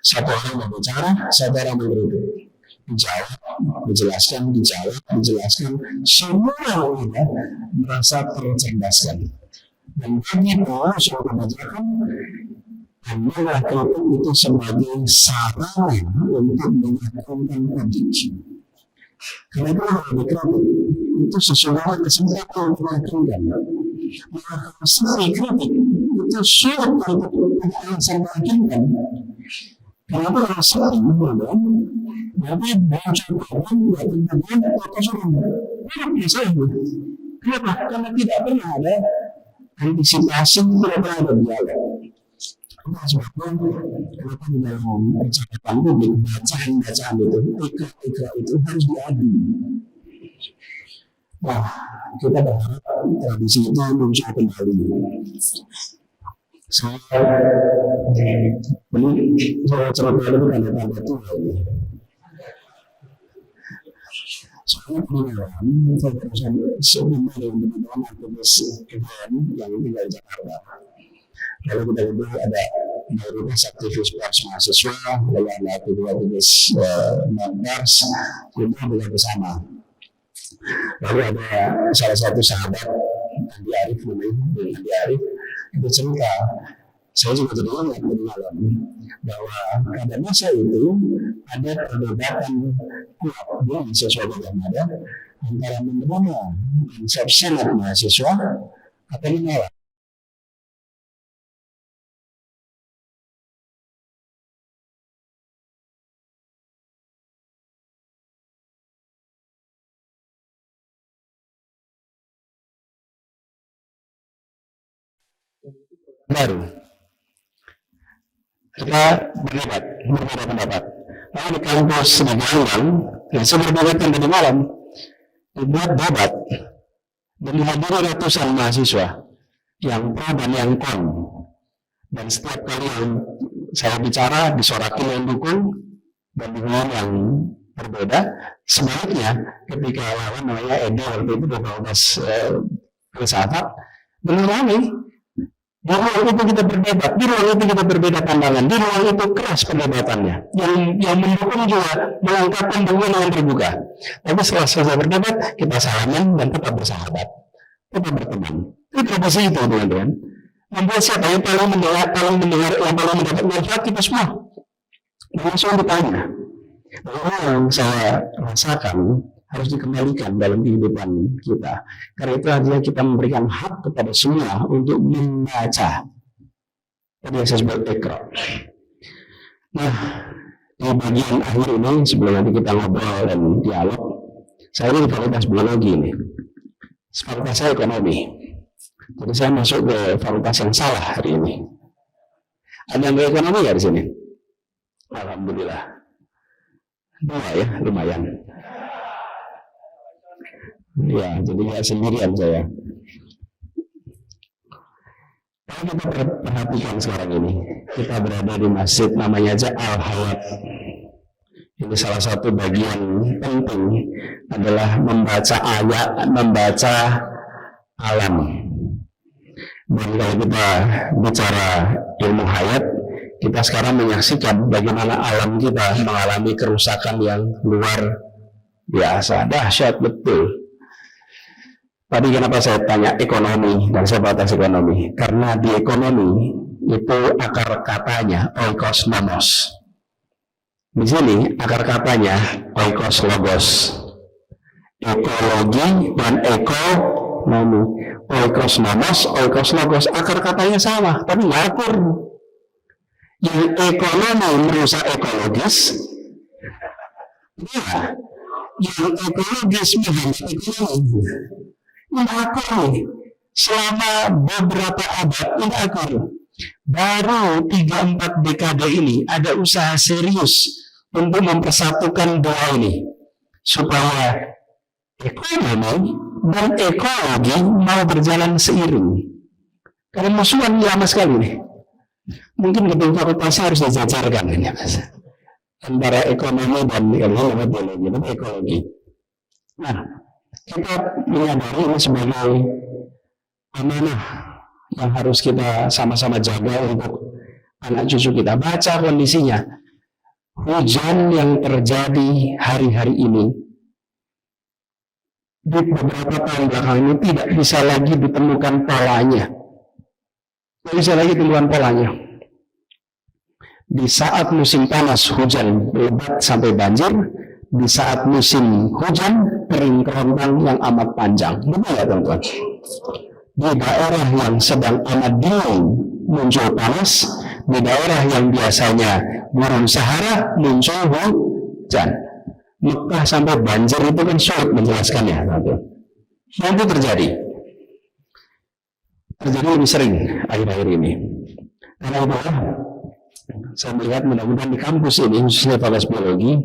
[SPEAKER 2] Satu orang berbicara, satu orang mengkritik. Dijawab, dijelaskan. Semua orang merasa tercerdaskan. Dan bagi pengusaha kebijakan, adalah kritik itu sebagai sarana untuk menyampaikan publik. Karena itu kritik itu sesungguhnya kesempatan untuk meyakinkan. Maka sesuai kritik itu sulit untuk alasan meyakinkan. Kenapa rasa tapi muncul problem atau suruh biasa itu. Kenapa? Karena tidak pernah ada antisipasi, tidak pernah ada dialog. Sebabnya kenapa di dalam percakapan publik bacaan itu ikra itu harus diadu. Nah, kita berharap tradisi itu muncul kembali. Saya cerita dulu tanda-tanda Tuhan. Soalnya pengenalan saya berusaha sebenarnya dengan teman-teman aktivis kebun yang tinggal di Jakarta. Lalu kita lihat ada mayoritas aktivis pers mahasiswa, lalu ada aktivis non-pers, kita juga bersama. Lalu ada salah satu sahabat Andi Arief itu cerita, saya juga jadi ingat malam bahwa pada masa itu ada perdebatan kuat di mahasiswa yang ada antara menerima konsep senat mahasiswa atau menolak. Baru kita berbeda pendapat. Lalu di kampus Negeri yang saya berdebatkan tadi malam dibuat debat dan dihadiri ratusan mahasiswa yang pro dan yang kon. Dan setiap kali yang saya bicara disorakin yang dukung dan dengan yang berbeda. Sebaliknya ketika lawan namanya Edi waktu itu di Fakultas Filsafat mengalami di ruang itu kita berdebat, di ruang itu kita berbeda pandangan, di ruang itu keras pendebatannya. Yang mendukung juga mengungkapkan dukungan yang terbuka. Tapi setelah selesai berdebat, kita salaman dan tetap bersahabat, tetap berteman. Itu tradisi itu, teman-teman. Membuat siapa yang paling mendengar, yang paling mendapat manfaat kita semua. Langsung bertanya. Bahwa yang saya rasakan harus dikembalikan dalam kehidupan kita. Karena itu artinya kita memberikan hak kepada semua untuk membaca. Tadi yang saya sebut ikra. Nah, di bagian akhir ini sebelum nanti kita ngobrol dan dialog, saya ini di fakultas biologi ini. Fakultas saya ekonomi. Jadi saya masuk ke fakultas yang salah hari ini. Ada yang ekonomi nggak di sini? Alhamdulillah. Dua ya, lumayan. Ya, jadi nggak sendirian saya. Kalau kita perhatikan sekarang ini, kita berada di masjid namanya aja Al-Hayat. Ini salah satu bagian penting adalah membaca ayat, membaca alam. Dan kalau kita bicara ilmu hayat, kita sekarang menyaksikan bagaimana alam kita mengalami kerusakan yang luar biasa, dahsyat betul. Tadi kenapa saya tanya ekonomi dan saya batas ekonomi? Karena di ekonomi itu akar katanya oikos nomos. Di sini akar katanya oikos logos. Ekologi dan ekonomi. Oikos nomos, oikos logos. Akar katanya sama, tapi ngakur. Yang ekonomi merusak ekologis, ya, yang ekologis menghambat ekonomi. Ini akur nih. Selama beberapa abad ini akur. Baru 3-4 dekade ini ada usaha serius untuk mempersatukan dua ini supaya ekonomi dan ekologi mau berjalan seiring. Karena musuhan lama sekali nih. Mungkin gedung fakultas harus dijajarkan ini, Mas. Antara ekonomi dan ekologi. Nah, kita menyadari ini sebagai amanah yang harus kita sama-sama jaga untuk anak cucu kita. Baca kondisinya. Hujan yang terjadi hari-hari ini di beberapa tahun belakang ini tidak bisa lagi ditemukan polanya. Tidak bisa lagi ditemukan polanya. Di saat musim panas hujan lebat sampai banjir, di saat musim hujan kering kerontang yang amat panjang. Betul ya teman-teman? Di daerah yang sedang amat dingin muncul panas, di daerah yang biasanya gurun Sahara muncul hujan. Mekah sampai banjir itu kan sulit menjelaskannya. Dan itu terjadi lebih sering akhir-akhir ini. Karena itu saya melihat mudah-mudahan di kampus ini khususnya Fakultas Biologi,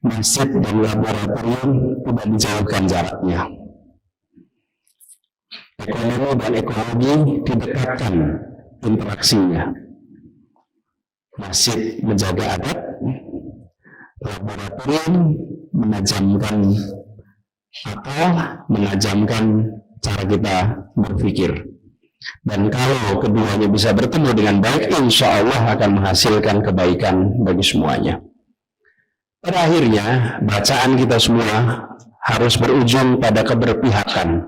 [SPEAKER 2] masjid dan laboratorium tidak dijauhkan jaraknya. Ekonomi dan ekologi didekatkan interaksinya. Masjid menjaga adat, laboratorium menajamkan akal, menajamkan cara kita berpikir. Dan kalau keduanya bisa bertemu dengan baik, insya Allah akan menghasilkan kebaikan bagi semuanya. Pada akhirnya, bacaan kita semua harus berujung pada keberpihakan.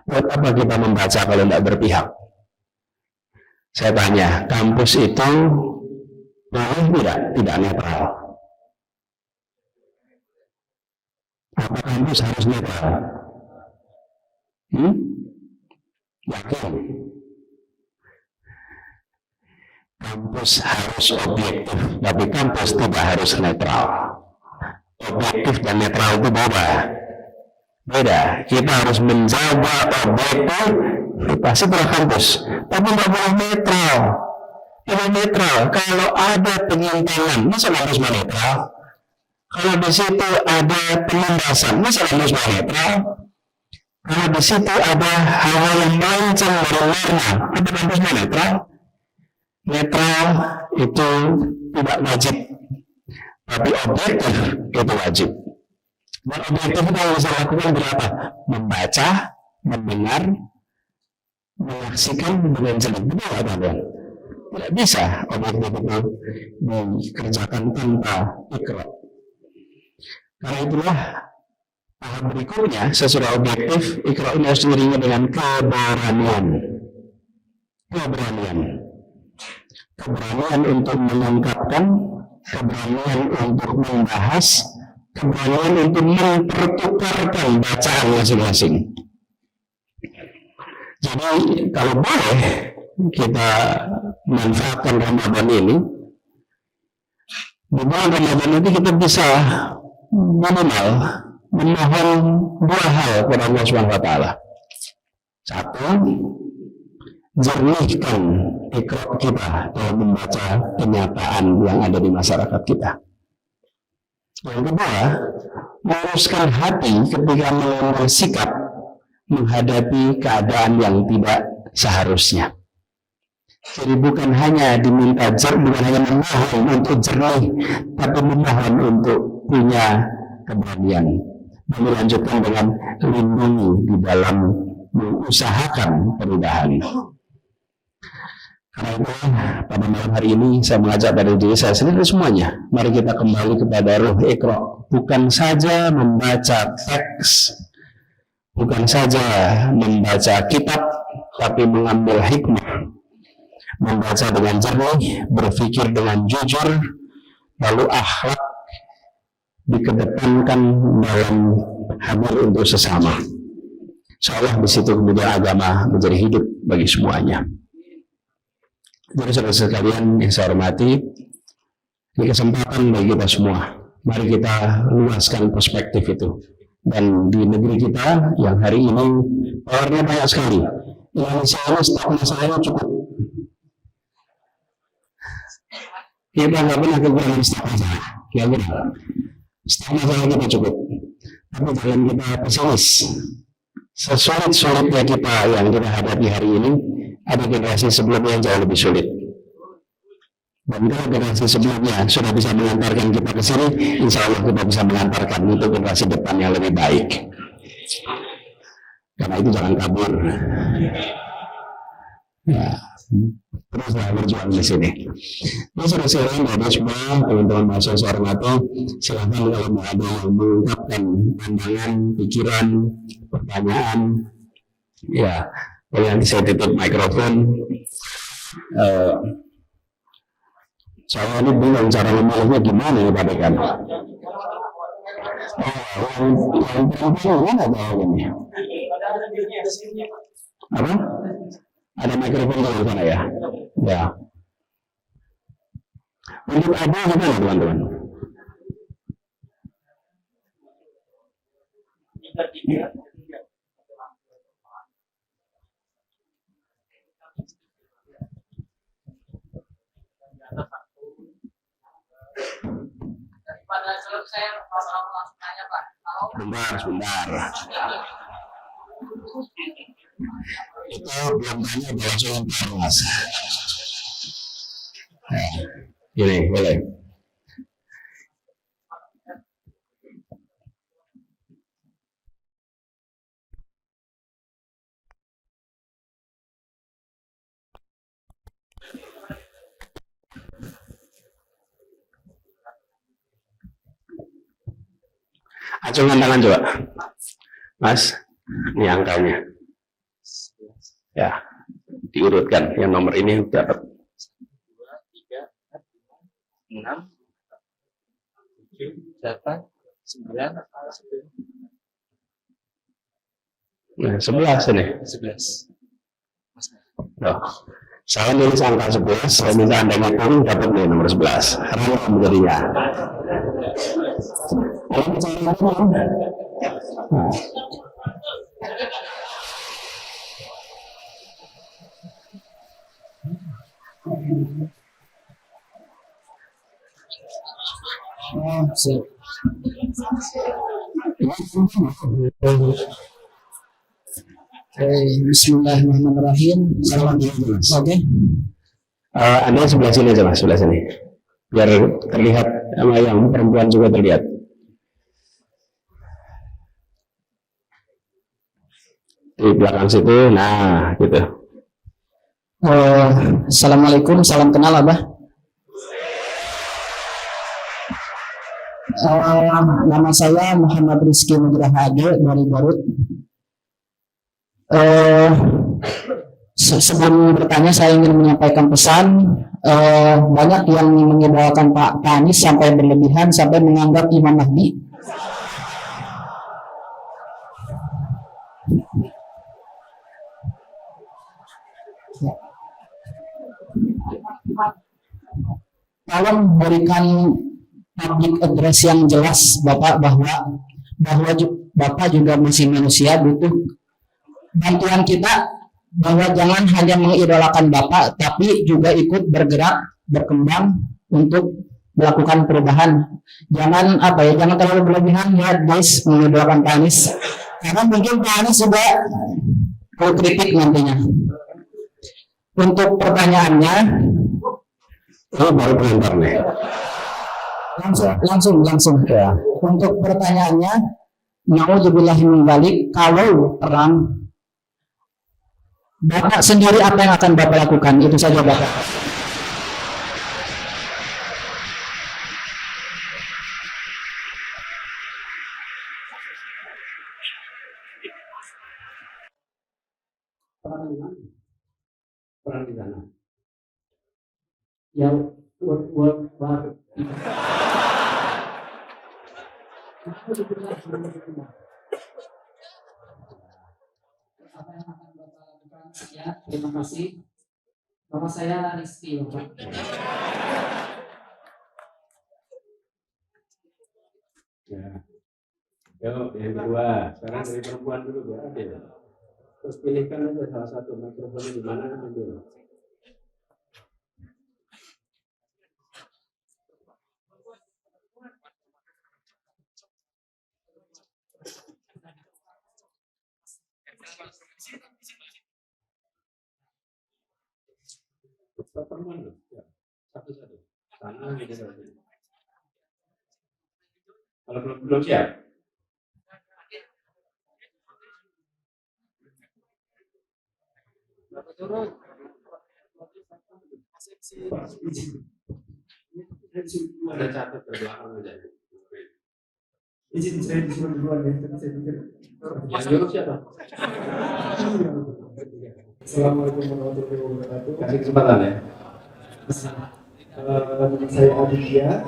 [SPEAKER 2] Buat apa kita membaca kalau tidak berpihak? Saya tanya, kampus itu boleh tidak netral? Apa kampus harus netral? Yakin? Kampus harus objektif, tapi kampus tidak harus netral. Objektif dan netral itu beda. Kita harus menjaga objektif setelah kampus, tapi nggak boleh netral. Tidak netral. Kalau ada penyimpangan, masa harus netral? Kalau di situ ada penindasan, masa harus netral? Kalau di situ ada hal yang melancang dari norma, apa harus netral? Netral itu tidak wajib, tapi objektif itu wajib. Dan objektif itu yang bisa lakukan berapa? Membaca, mendengar, menyaksikan dengan jelas. Betul nggak teman-teman? Tidak bisa objektif itu dikerjakan tanpa ikrar. Karena itulah tahap berikutnya sesudah objektif, ikrar ini harus diiringi dengan keberanian untuk mengungkapkan, keberanian untuk membahas, keberanian untuk mempertukarkan bacaan masing-masing. Jadi kalau boleh kita manfaatkan Ramadan ini, di bulan Ramadan ini kita bisa minimal memohon dua hal kepada Allah SWT. Satu, jernihkan ikrar kita dalam membaca kenyataan yang ada di masyarakat kita. Yang kedua, meluruskan hati ketika mengambil sikap menghadapi keadaan yang tidak seharusnya. Jadi bukan hanya diminta bukan hanya memohon untuk jernih, tapi memohon untuk punya keberanian. Dan dilanjutkan dengan lindungi di dalam mengusahakan perubahan. Karena itu pada malam hari ini saya mengajak pada diri saya sendiri semuanya, mari kita kembali kepada ruh ikra. Bukan saja membaca teks, bukan saja membaca kitab, tapi mengambil hikmah, membaca dengan jernih, berpikir dengan jujur, lalu akhlak dikedepankan dalam hadir untuk sesama. Insya Allah di situ kemudian agama menjadi hidup bagi semuanya. Jadi saudara sekalian yang saya hormati, ini kesempatan bagi kita semua. Mari kita luaskan perspektif itu. Dan di negeri kita yang hari ini powernya banyak sekali. Indonesia ini stok masalahnya cukup. Kita nggak pernah kekurangan stok masalah. Kira-kira stok masalah kita cukup. Tapi jangan kita pesimis. Sesulit-sulitnya kita yang kita hadapi hari ini, ada generasi sebelumnya yang jauh lebih sulit. Dan kalau generasi sebelumnya sudah bisa mengantarkan kita ke sini, insya Allah kita bisa mengantarkan untuk generasi depan yang lebih baik. Karena itu jangan kabur. Ya, teruslah berjuang di sini. Nah, saudara-saudara, Bapak semua, teman-teman mahasiswa saya hormati, silahkan kalau mau ada yang mengungkapkan pandangan, pikiran, pertanyaan, ya, boleh nanti saya tutup mikrofon. Saya ini bingung cara memilihnya gimana ya Pak Dekan. Yang perempuan ada ini. Apa? Ada mikrofon di sana ya? Ya. Untuk ada gimana teman-teman?
[SPEAKER 3] Daripada selesai, kalau langsung tanya Pak.
[SPEAKER 2] Sebentar. Itu belum tanya langsung Mas. Gini, boleh. Acungkan tangan coba, Mas. Ini angkanya. Ya, diurutkan. Yang nomor ini dapat
[SPEAKER 3] 2, 3, 6, 7, 8, 9, 10.
[SPEAKER 2] Nah, 11 ini.
[SPEAKER 3] 11.
[SPEAKER 2] Loh, saya nulis angka 11, saya minta Anda ngitung dapat nih nomor 11. Rangka menjadinya.
[SPEAKER 4] Bismillahirrahmanirrahim. Oke.
[SPEAKER 2] Anda sebelah sini aja Mas, sebelah sini. Biar terlihat sama yang perempuan juga terlihat. Di belakang situ, nah gitu.
[SPEAKER 4] Assalamualaikum, salam kenal Abah. Nama saya Muhammad Rizky Nugraha Ade dari Garut. Sebelum bertanya saya ingin menyampaikan pesan. Banyak yang mengidolakan Pak Anies sampai berlebihan sampai menganggap Imam Mahdi. Tolong berikan public address yang jelas Bapak bahwa Bapak juga masih manusia, butuh bantuan kita, bahwa jangan hanya mengidolakan Bapak tapi juga ikut bergerak berkembang untuk melakukan perubahan. Jangan jangan terlalu berlebihan ya guys mengidolakan Pak Anies, karena mungkin Pak Anies juga perlu kritik nantinya. Untuk pertanyaannya,
[SPEAKER 2] baru pengantar nih.
[SPEAKER 4] Langsung ya. Untuk pertanyaannya, naudzubillahi min dzalik, kalau perang, Bapak sendiri apa yang akan Bapak lakukan? Itu saja Bapak.
[SPEAKER 2] Perang di sana. Yang baru.
[SPEAKER 4] Ya, terima kasih. Nama saya Rizky, Bapak.
[SPEAKER 2] Ya. Yuk, yang kedua. Sekarang dari perempuan dulu biar adil. Terus pilihkan aja salah satu mikrofonnya di mana adil. Pertemuan loh, ya. Satu-satu. Sana gitu saja. Kalau belum siap, ada catat terbelakang aja.
[SPEAKER 5] Izin saya disuruh duluan ya, tapi saya pikir.
[SPEAKER 2] Yang dulu siapa?
[SPEAKER 5] Assalamualaikum warahmatullahi wabarakatuh.
[SPEAKER 2] Kasih kesempatan ya.
[SPEAKER 5] Nama saya Aditya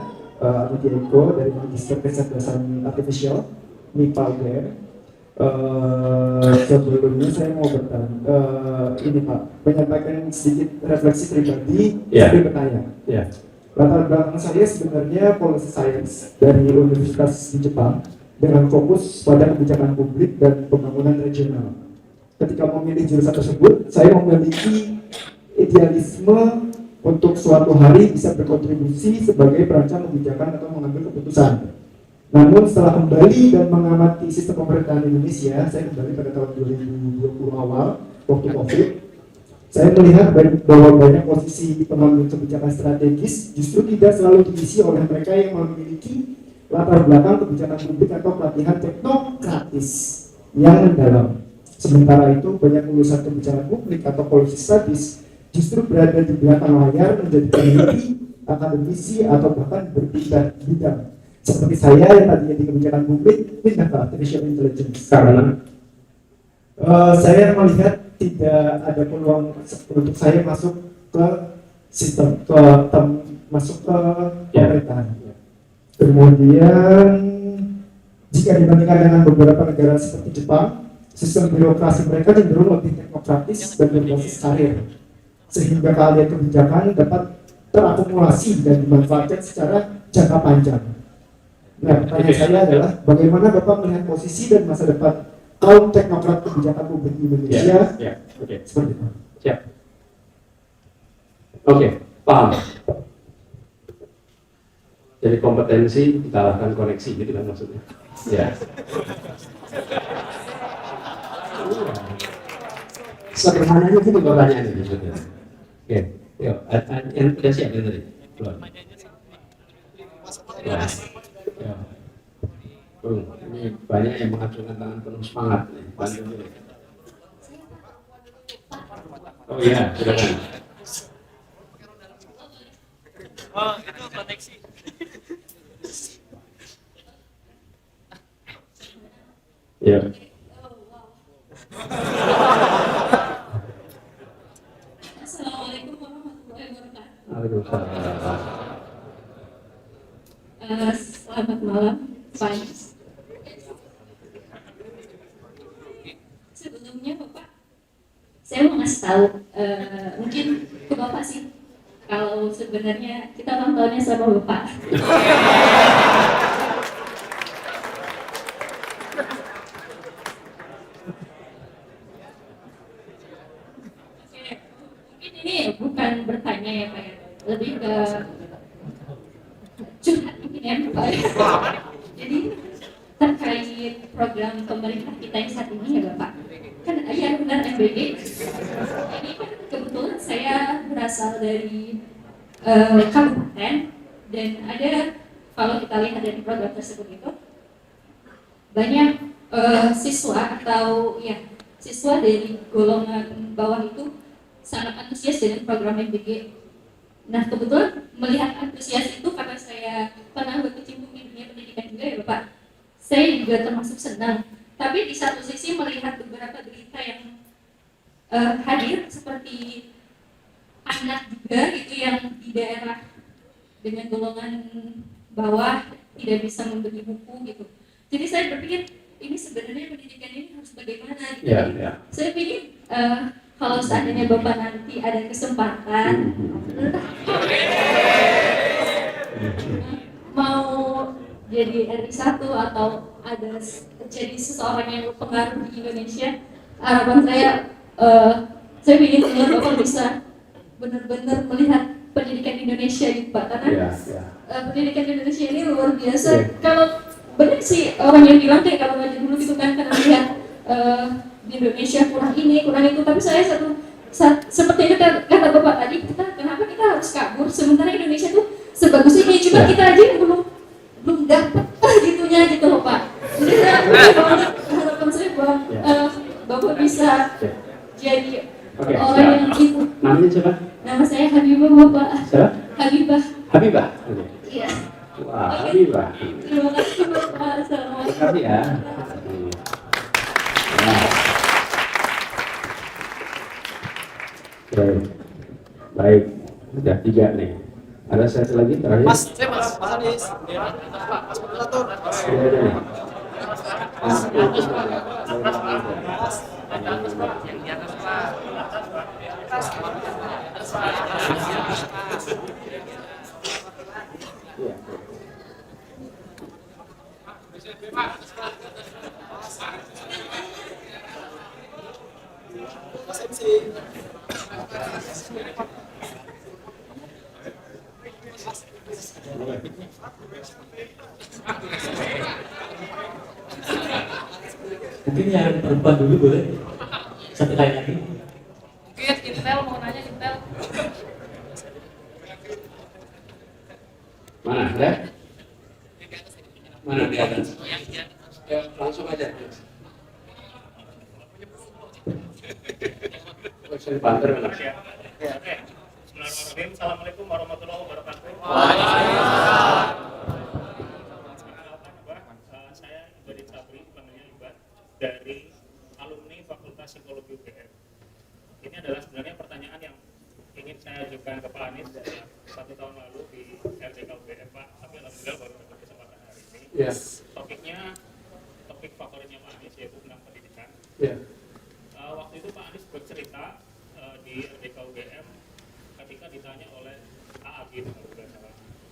[SPEAKER 5] Eko dari Magister Kecerdasan Artificial MIPA UGM. Sebelumnya saya mau bertanya, ini Pak, menyampaikan sedikit refleksi pribadi,
[SPEAKER 2] Ya.
[SPEAKER 5] sambil bertanya.
[SPEAKER 2] Ya.
[SPEAKER 5] Latar belakang saya sebenarnya policy science dari universitas di Jepang dengan fokus pada kebijakan publik dan pembangunan regional. Ketika memilih jurusan tersebut, saya memiliki idealisme untuk suatu hari bisa berkontribusi sebagai perancang kebijakan atau mengambil keputusan. Namun setelah kembali dan mengamati sistem pemerintahan Indonesia, saya kembali pada tahun 2020 awal, waktu COVID, saya melihat bahwa banyak posisi pengambil kebijakan strategis justru tidak selalu diisi oleh mereka yang memiliki latar belakang kebijakan publik atau pelatihan teknokratis yang mendalam. Sementara itu, banyak lulusan kebijakan publik atau policy studies justru berada di belakang layar menjadi peneliti, akademisi, atau bahkan berpindah bidang. Seperti saya yang tadinya di kebijakan publik, pindah ke artificial intelligence.
[SPEAKER 2] Karena
[SPEAKER 5] Saya melihat tidak ada peluang untuk saya masuk ke sistem, masuk ke pemerintahan. Kemudian, jika dibandingkan dengan beberapa negara seperti Jepang, sistem birokrasi mereka cenderung lebih teknokratis dan berbasis karir, sehingga keahlian kebijakan dapat terakumulasi dan dimanfaatkan secara jangka panjang. Nah, pertanyaan saya adalah bagaimana Bapak melihat posisi dan masa depan kaum teknokrat kebijakan publik di Indonesia?
[SPEAKER 2] ya, oke.
[SPEAKER 5] Seperti itu.
[SPEAKER 2] Siap. Oke, paham. Jadi kompetensi dikalahkan koneksi, gitu kan maksudnya. Ya. Sederhananya itu pertanyaan ini maksudnya. Oke, yuk. Yang udah siap yang tadi? Belum. Ya. Ya. Ini banyak yang mengacungkan tangan penuh semangat nih. Bantu dulu. Oh iya, silakan.
[SPEAKER 3] Oh, itu koneksi.
[SPEAKER 2] Ya.
[SPEAKER 6] Assalamualaikum warahmatullahi wabarakatuh.
[SPEAKER 2] Waalaikumsalam.
[SPEAKER 6] Selamat malam, Pak. Sebelumnya Bapak, saya mau ngasih tahu, mungkin ke Bapak sih, kalau sebenarnya kita ulang tahunnya sama Bapak. Oke, mungkin ini bukan bertanya ya Pak, ya. Lebih ke curhat mungkin ya Pak. Jadi terkait program pemerintah kita yang saat ini ya Bapak, kan ya benar MBG. Ini kan kebetulan saya berasal dari kabupaten dan ada, kalau kita lihat dari program tersebut itu banyak siswa atau ya siswa dari golongan bawah itu sangat antusias dengan program MBG. Nah kebetulan melihat antusias itu karena saya pernah berkecimpung di dunia pendidikan juga ya Bapak, saya juga termasuk senang. Tapi di satu sisi melihat beberapa berita yang hadir seperti anak juga gitu yang di daerah dengan golongan bawah tidak bisa membeli buku gitu. Jadi saya berpikir ini sebenarnya pendidikan ini harus bagaimana gitu.
[SPEAKER 2] Ya, ya.
[SPEAKER 6] Saya pikir kalau seandainya Bapak nanti ada kesempatan mau jadi RI1 atau ada jadi seseorang yang berpengaruh di Indonesia, harapan saya ingin melihat Bapak bisa benar-benar melihat pendidikan di Indonesia gitu Pak, karena pendidikan di Indonesia ini luar biasa. Kalau benar sih orang yang bilang kayak kalau ngaji dulu gitu kan, karena lihat di Indonesia kurang ini kurang itu, tapi saya seperti itu kata Bapak tadi, kenapa kita harus kabur sementara Indonesia tuh sebagus ini, cuma kita aja yang belum dapat gitunya gitu loh Pak. Jadi saya harapan saya bahwa Bapak bisa jadi orang yang itu.
[SPEAKER 2] Namanya siapa?
[SPEAKER 6] Nama saya Habibah Bapak.
[SPEAKER 2] Siapa?
[SPEAKER 6] Habibah.
[SPEAKER 2] Habibah.
[SPEAKER 6] Iya.
[SPEAKER 2] Wah, Habibah.
[SPEAKER 6] Terima kasih Bapak. Assalamualaikum.
[SPEAKER 2] Terima kasih ya. Baik, sudah 3 nih. Ada satu lagi terakhir?
[SPEAKER 3] Mas Anies. Mas moderator.
[SPEAKER 2] Ada nih.
[SPEAKER 3] Yang di atas Pak.
[SPEAKER 2] Iya.
[SPEAKER 3] Mas MC.
[SPEAKER 7] Mungkin yang perempuan dulu boleh. Satu lain lagi.
[SPEAKER 3] Mungkin Intel mau nanya Intel.
[SPEAKER 2] Mana? Ada? Mana di atas? Ya, langsung aja. Saya dipanter mana?
[SPEAKER 1] Bismillahirrahmanirrahim. Assalamualaikum warahmatullahi wabarakatuh. Saya Ibadi Sabri, panggilnya Ibad, dari alumni Fakultas Psikologi UGM. Ini adalah sebenarnya pertanyaan yang ingin saya ajukan ke Pak Anies dari 1 tahun lalu di RDK UGM Pak, tapi alhamdulillah baru dapat kesempatan hari ini.
[SPEAKER 2] Yes.
[SPEAKER 1] Topik favoritnya Pak Anies yaitu tentang pendidikan.
[SPEAKER 2] Ya.
[SPEAKER 1] Waktu itu Pak Anies bercerita di RDK UGM ketika ditanya oleh AAG,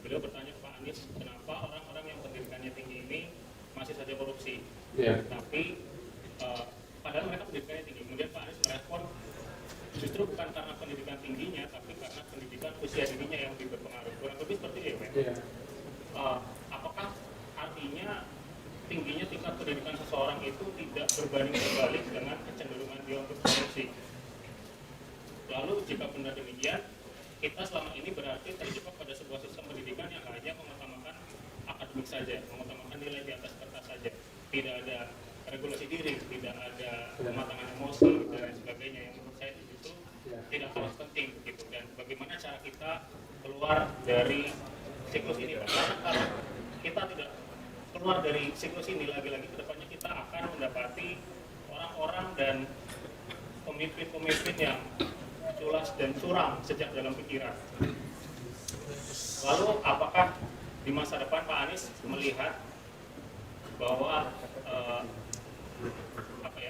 [SPEAKER 1] beliau bertanya ke Pak Anies, kenapa orang-orang yang pendidikannya tinggi ini masih saja korupsi? Tapi padahal mereka pendidikannya tinggi. Kemudian Pak Anies merespon, justru bukan karena pendidikan tingginya, tapi karena pendidikan usia dirinya yang lebih berpengaruh. Kurang lebih seperti itu, ya. Apakah artinya tingginya tingkat pendidikan seseorang itu tidak berbanding terbalik dengan kecenderungan dia untuk korupsi? Lalu jika benar demikian, kita selama ini berarti terjebak pada sebuah sistem pendidikan yang hanya mengutamakan akademik saja, mengutamakan nilai di atas kertas saja, tidak ada regulasi diri, tidak ada kematangan emosi dan lain sebagainya, yang menurut saya itu tidak kalah penting begitu. Dan bagaimana cara kita keluar dari siklus ini, Pak? Karena kalau kita tidak keluar dari siklus ini, lagi-lagi kedepannya kita akan mendapati orang-orang dan pemimpin-pemimpin yang culas dan suram sejak dalam pikiran. Lalu apakah di masa depan Pak Anies melihat bahwa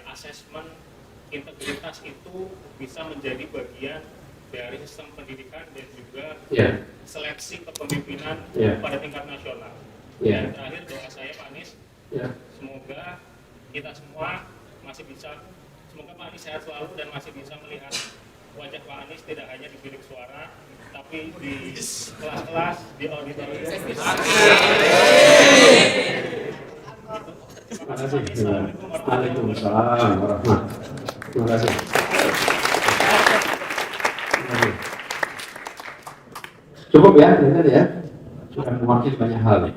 [SPEAKER 1] asesmen integritas itu bisa menjadi bagian dari sistem pendidikan dan juga seleksi kepemimpinan pada tingkat nasional? Dan terakhir doa saya Pak Anies, semoga kita semua masih bisa, semoga Pak Anies sehat selalu dan masih bisa melihat wajah Pak Anies tidak hanya di bilik suara, tapi di kelas-kelas, di auditorium.
[SPEAKER 2] Terima kasih. Waalaikumsalam warahmatullahi. Terima kasih. Cukup ya, benar ya. Sudah mewakili banyak hal.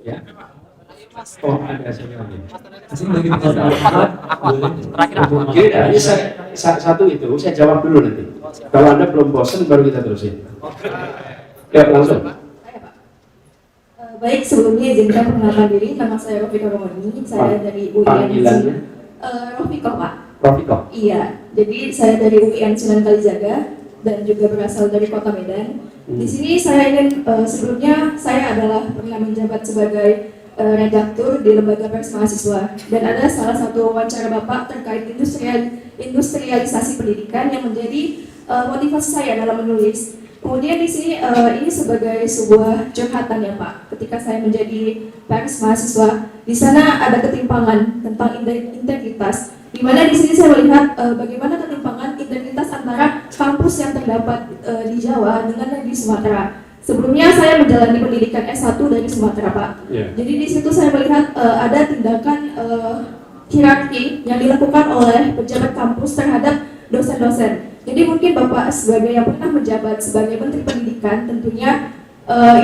[SPEAKER 2] Ya. Oh, ada satu lagi. Jadi satu itu saya jawab dulu nanti. Kalau Anda belum bosan baru kita terusin. Ya, langsung.
[SPEAKER 6] Baik, sebelumnya izinkan perkenalkan diri. Nama saya Rofiko Romani. Saya dari UIN.
[SPEAKER 2] Panggilannya?
[SPEAKER 6] Rofiko, Pak.
[SPEAKER 2] Rofiko.
[SPEAKER 6] Iya. Jadi saya dari UIN Sunan Kalijaga dan juga berasal dari Kota Medan. Di sini saya ingin sebelumnya saya adalah pernah menjabat sebagai
[SPEAKER 8] redaktur di Lembaga Pers Mahasiswa, dan ada salah satu wawancara Bapak terkait industrialisasi pendidikan yang menjadi motivasi saya dalam menulis. Kemudian di sini ini sebagai sebuah curhatan ya Pak, ketika saya menjadi pers mahasiswa, di sana ada ketimpangan tentang integritas, di mana di sini saya melihat bagaimana ketimpangan integritas antara kampus yang terdapat di Jawa dengan yang di Sumatera. Sebelumnya saya menjalani pendidikan S1 dari Sumatera, Pak. Jadi di situ saya melihat ada tindakan hierarki yang dilakukan oleh pejabat kampus terhadap dosen-dosen. Jadi mungkin Bapak sebagai yang pernah menjabat sebagai Menteri Pendidikan, tentunya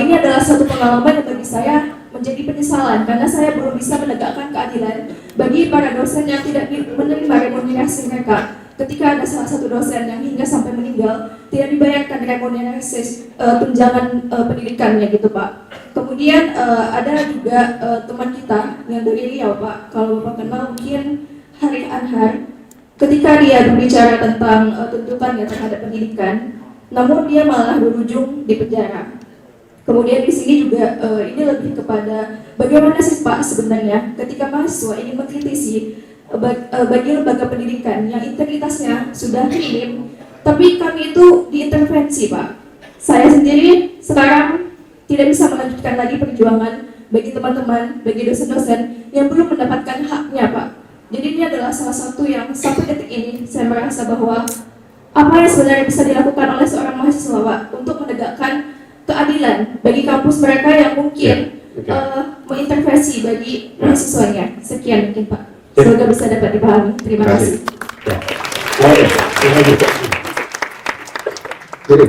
[SPEAKER 8] ini adalah suatu pengalaman yang bagi saya menjadi penyesalan karena saya belum bisa menegakkan keadilan bagi para dosen yang tidak menerima remunerasi mereka. Ketika ada salah satu dosen yang hingga sampai meninggal tidak dibayarkan remunerasi tunjangan pendidikannya gitu Pak. Kemudian ada juga teman kita yang dari Riau Pak, kalau Bapak kenal mungkin Harith Anhar. Ketika dia berbicara tentang tuntutannya terhadap pendidikan, namun dia malah berujung di penjara. Kemudian di sini juga ini lebih kepada bagaimana sih Pak sebenarnya ketika mahasiswa ingin mengkritisi bagi lembaga pendidikan yang integritasnya sudah minim, tapi kami itu diintervensi Pak. Saya sendiri sekarang tidak bisa melanjutkan lagi perjuangan bagi teman-teman, bagi dosen-dosen yang belum mendapatkan haknya Pak. Jadi ini adalah salah satu yang sampai detik ini saya merasa bahwa apa yang sebenarnya bisa dilakukan oleh seorang mahasiswa Pak untuk menegakkan keadilan bagi kampus mereka yang mungkin mengintervensi bagi mahasiswanya. Sekian mungkin Pak. Semoga bisa dapat dipahami. Terima kasih.
[SPEAKER 2] Jadi,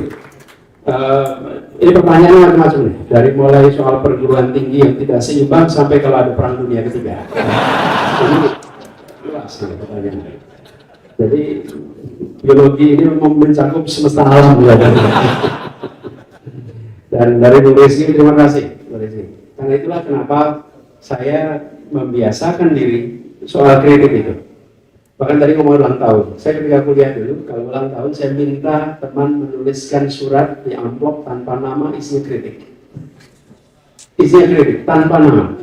[SPEAKER 2] ini pertanyaannya macam-macam nih. Dari mulai soal perguruan tinggi yang tidak seimbang sampai kalau ada perang dunia ketiga. Ini luas nih pertanyaannya. Jadi biologi ini mencakup semesta alam ya. Dan dari Bu Rizky, terima kasih Bu Rizky. Karena itulah kenapa saya membiasakan diri soal kritik itu. Bahkan tadi ngomong ulang tahun, saya ketika kuliah dulu, kalau ulang tahun saya minta teman menuliskan surat di amplop tanpa nama, isinya kritik. Isinya kritik, tanpa nama.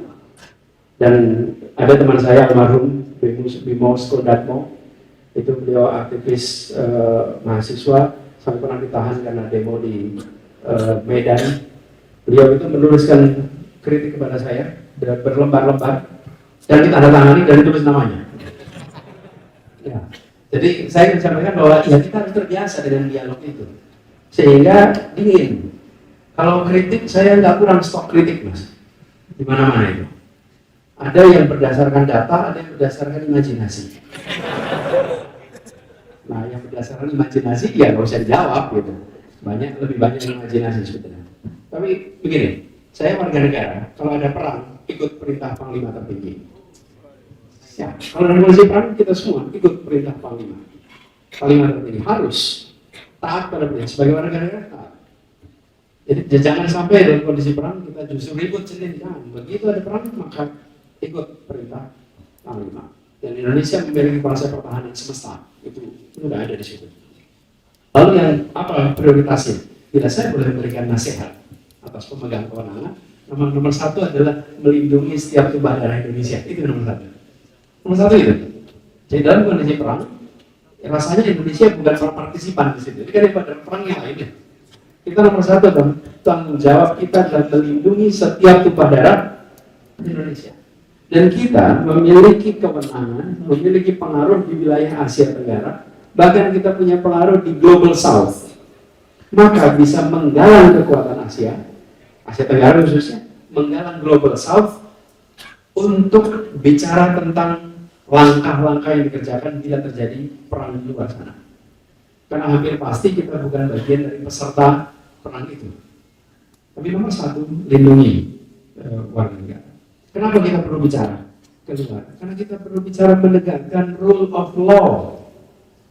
[SPEAKER 2] Dan ada teman saya almarhum Bimo Skodatmo, itu beliau aktivis mahasiswa, sampai pernah ditahan karena demo di Medan. Beliau itu menuliskan kritik kepada saya berlembar-lembar dan ditandatangani dan ditulis namanya. Ya. Jadi saya ingin sampaikan bahwa ya kita harus terbiasa dengan dialog itu, sehingga dingin. Kalau kritik saya nggak kurang stok kritik Mas, di mana-mana itu. Ada yang berdasarkan data, ada yang berdasarkan imajinasi. Nah, yang berdasarkan imajinasi ya nggak usah dijawab gitu. Lebih banyak imajinasi sebetulnya. Tapi begini, saya warga negara, kalau ada perang ikut perintah Panglima tertinggi. Ya, kalau dalam kondisi perang kita semua ikut perintah Panglima tertinggi, harus taat pada perintah sebagai warga negara. Taat. Jadi jangan sampai dalam kondisi perang kita justru ribut sendiri. Jangan. Begitu ada perang maka ikut perintah Panglima. Dan Indonesia memiliki konsep pertahanan semesta, itu sudah ada di situ. Lalu yang apa prioritasnya? Bila saya boleh memberikan nasihat atas pemegang kewenangan, nomor satu adalah melindungi setiap tumpah darah Indonesia. Itu nomor satu. Nomor satu itu. Jadi dalam kondisi perang, ya rasanya Indonesia bukan partisipan di situ. Ini kan pada perang yang lainnya. Kita nomor satu dan tanggung jawab kita adalah melindungi setiap tumpah darah Indonesia. Dan kita memiliki kewenangan, memiliki pengaruh di wilayah Asia Tenggara, bahkan kita punya pengaruh di Global South. Maka bisa menggalang kekuatan Asia Tenggara khususnya, menggalang Global South untuk bicara tentang langkah-langkah yang dikerjakan bila terjadi perang di luar sana. Karena hampir pasti kita bukan bagian dari peserta perang itu. Tapi nomor satu, lindungi warga negara. Kenapa kita perlu bicara keluar? Karena kita perlu bicara menegakkan rule of law.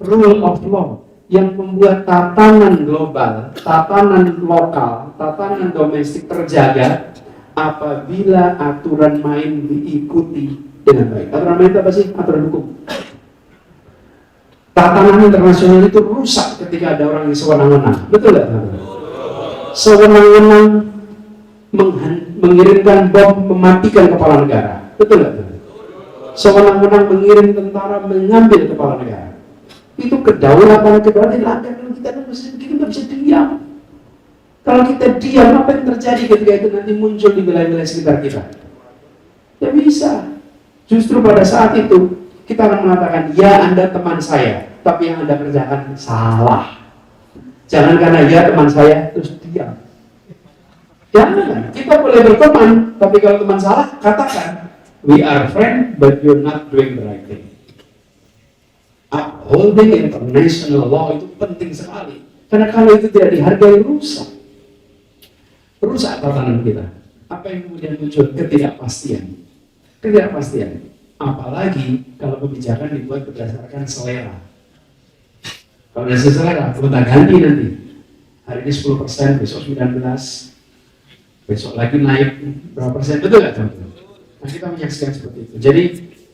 [SPEAKER 2] Rule of law yang membuat tatanan global, tatanan lokal, tatanan domestik terjaga apabila aturan main diikuti dengan baik. Aturan main itu apa sih? Aturan hukum. Tatanan internasional itu rusak ketika ada orang yang sewenang-wenang. Betul nggak? Sewenang-wenang
[SPEAKER 9] mengirimkan bom mematikan kepala negara. Betul nggak? Sewenang-wenang mengirim tentara mengambil kepala negara. Itu kedaulatan dilanggar. Kalau kita nggak bisa diam. Kalau kita diam, apa yang terjadi ketika itu nanti muncul di wilayah-wilayah sekitar kita? Tidak bisa. Justru pada saat itu kita akan mengatakan, ya Anda teman saya, tapi yang Anda kerjakan salah. Jangan karena ya teman saya terus diam. Jangan. Kita boleh berteman, tapi kalau teman salah, katakan, we are friends, but you're not doing the right thing. Upholding international law itu penting sekali. Karena kalau itu tidak dihargai, rusak tatanan kita. Apa yang kemudian muncul? Ketidakpastian. Apalagi kalau kebijakan dibuat berdasarkan selera. Kalau ada selera, kita ganti nanti. Hari ini 10%, besok 19%, besok lagi naik berapa persen, betul nggak teman-teman? Nah, kita menyaksikan seperti itu. Jadi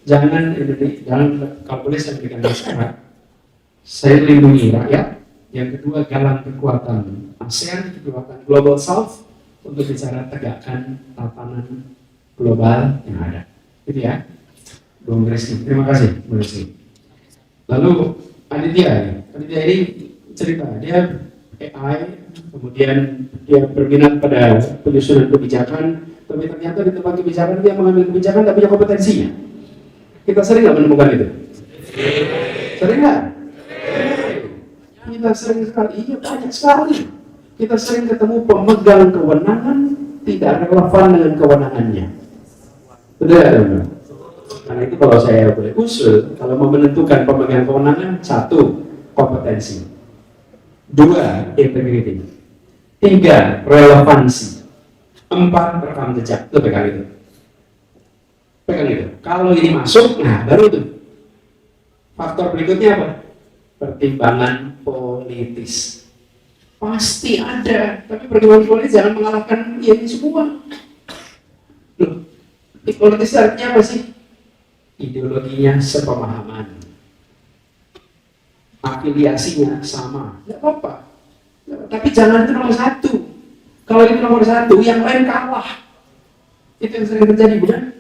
[SPEAKER 9] jangan kalau boleh saya berikan nasihat, saya lindungi rakyat. Yang kedua, galang kekuatan ASEAN, kekuatan Global South untuk bicara tegakkan tatanan global yang ada. Gitu ya, Bung Rizky. Terima kasih, Bung Rizky. Lalu Aditya ini cerita, dia AI, kemudian dia berminat pada penyusunan kebijakan, tapi ternyata di tempat kebijakan dia mengambil kebijakan tapi punya kompetensinya. Kita sering nggak menemukan itu? Sering nggak? Kita sering sekali, iya banyak sekali. Kita sering ketemu pemegang kewenangan tidak relevan dengan kewenangannya. Betul ya, teman-teman? Karena itu kalau saya boleh usul, kalau mau menentukan pemegang kewenangan, 1, kompetensi, 2, integriti, 3, relevansi, 4, rekam jejak. Itu pegang itu. Kalau ini masuk, nah baru itu. Faktor berikutnya apa? Pertimbangan politis. Pasti ada, tapi pertimbangan politis jangan mengalahkan ini semua. Loh, politis artinya apa sih? Ideologinya sepemahaman, afiliasinya sama, nggak apa-apa. Tapi jangan itu nomor 1. Kalau itu nomor 1, yang lain kalah. Itu yang sering terjadi, bukan?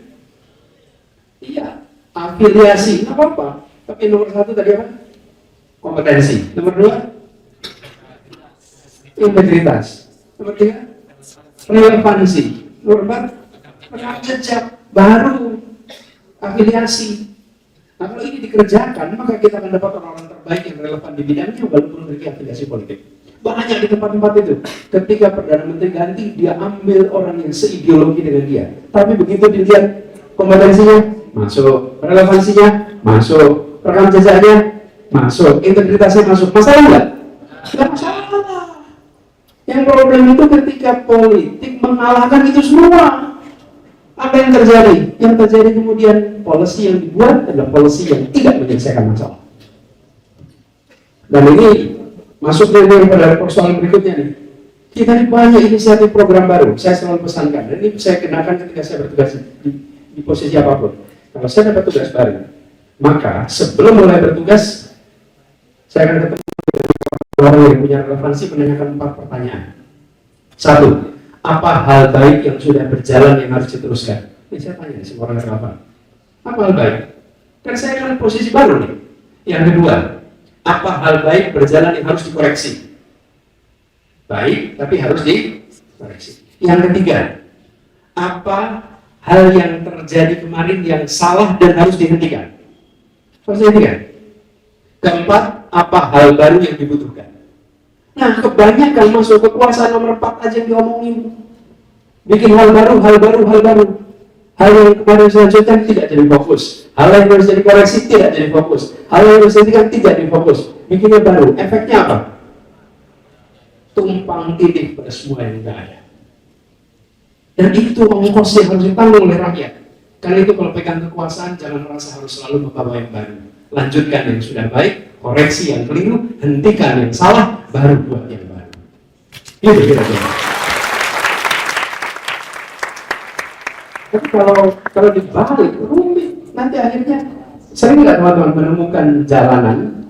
[SPEAKER 9] Iya, afiliasi, nggak apa-apa. Tapi nomor 1 tadi apa? Kompetensi. Nomor 2, integritas. Nomor 3, relevansi. Nomor 4, rekam jejak. Baru afiliasi. Nah, kalau ini dikerjakan, maka kita akan dapat orang-orang terbaik yang relevan di bidangnya walaupun memiliki afiliasi politik. Banyak di tempat-tempat itu. Ketika Perdana Menteri ganti, dia ambil orang yang seideologi dengan dia. Tapi begitu dilihat kompetensinya, masuk. Relevansinya, masuk. Rekam jejaknya, masuk. Integritasnya masuk. Masalah nggak? Nggak masalah. Yang problem itu ketika politik mengalahkan itu semua. Apa yang terjadi? Yang terjadi kemudian policy yang dibuat adalah policy yang tidak menyelesaikan masalah. Dan ini masuk dari pada persoalan berikutnya nih. Kita ini banyak inisiatif program baru. Saya selalu pesankan. Dan ini saya kenakan ketika saya bertugas di posisi apapun. Kalau saya dapat tugas baru, maka sebelum mulai bertugas, saya akan ketemu orang yang punya relevansi menanyakan 4 pertanyaan. 1. Apa hal baik yang sudah berjalan yang harus diteruskan? Ini saya tanya nih semua orang relevan. Apa hal baik? Kan saya kan posisi baru nih. Yang kedua, apa hal baik berjalan yang harus dikoreksi? Baik, tapi harus dikoreksi. Yang ketiga, apa hal yang terjadi kemarin yang salah dan harus dihentikan? Harus dihentikan. Keempat, apa hal baru yang dibutuhkan? Nah, kebanyakan masuk kekuasaan nomor 4 aja yang diomongin. Bikin hal baru. Hal yang kemarin selanjutnya tidak jadi fokus. Hal yang harus jadi koreksi tidak jadi fokus. Hal yang harus dihentikan tidak jadi fokus. Bikinnya baru. Efeknya apa? Tumpang tindih pada semua yang tidak ada. Dan itu ongkos yang harus ditanggung oleh rakyat. Karena itu kalau pegang kekuasaan, jangan merasa harus selalu membawa yang baru. Lanjutkan yang sudah baik, koreksi yang keliru, hentikan yang salah, baru buat yang baru. Itu kira-kira. Tapi kalau dibalik, rumit. Nanti akhirnya, sering nggak teman-teman menemukan jalanan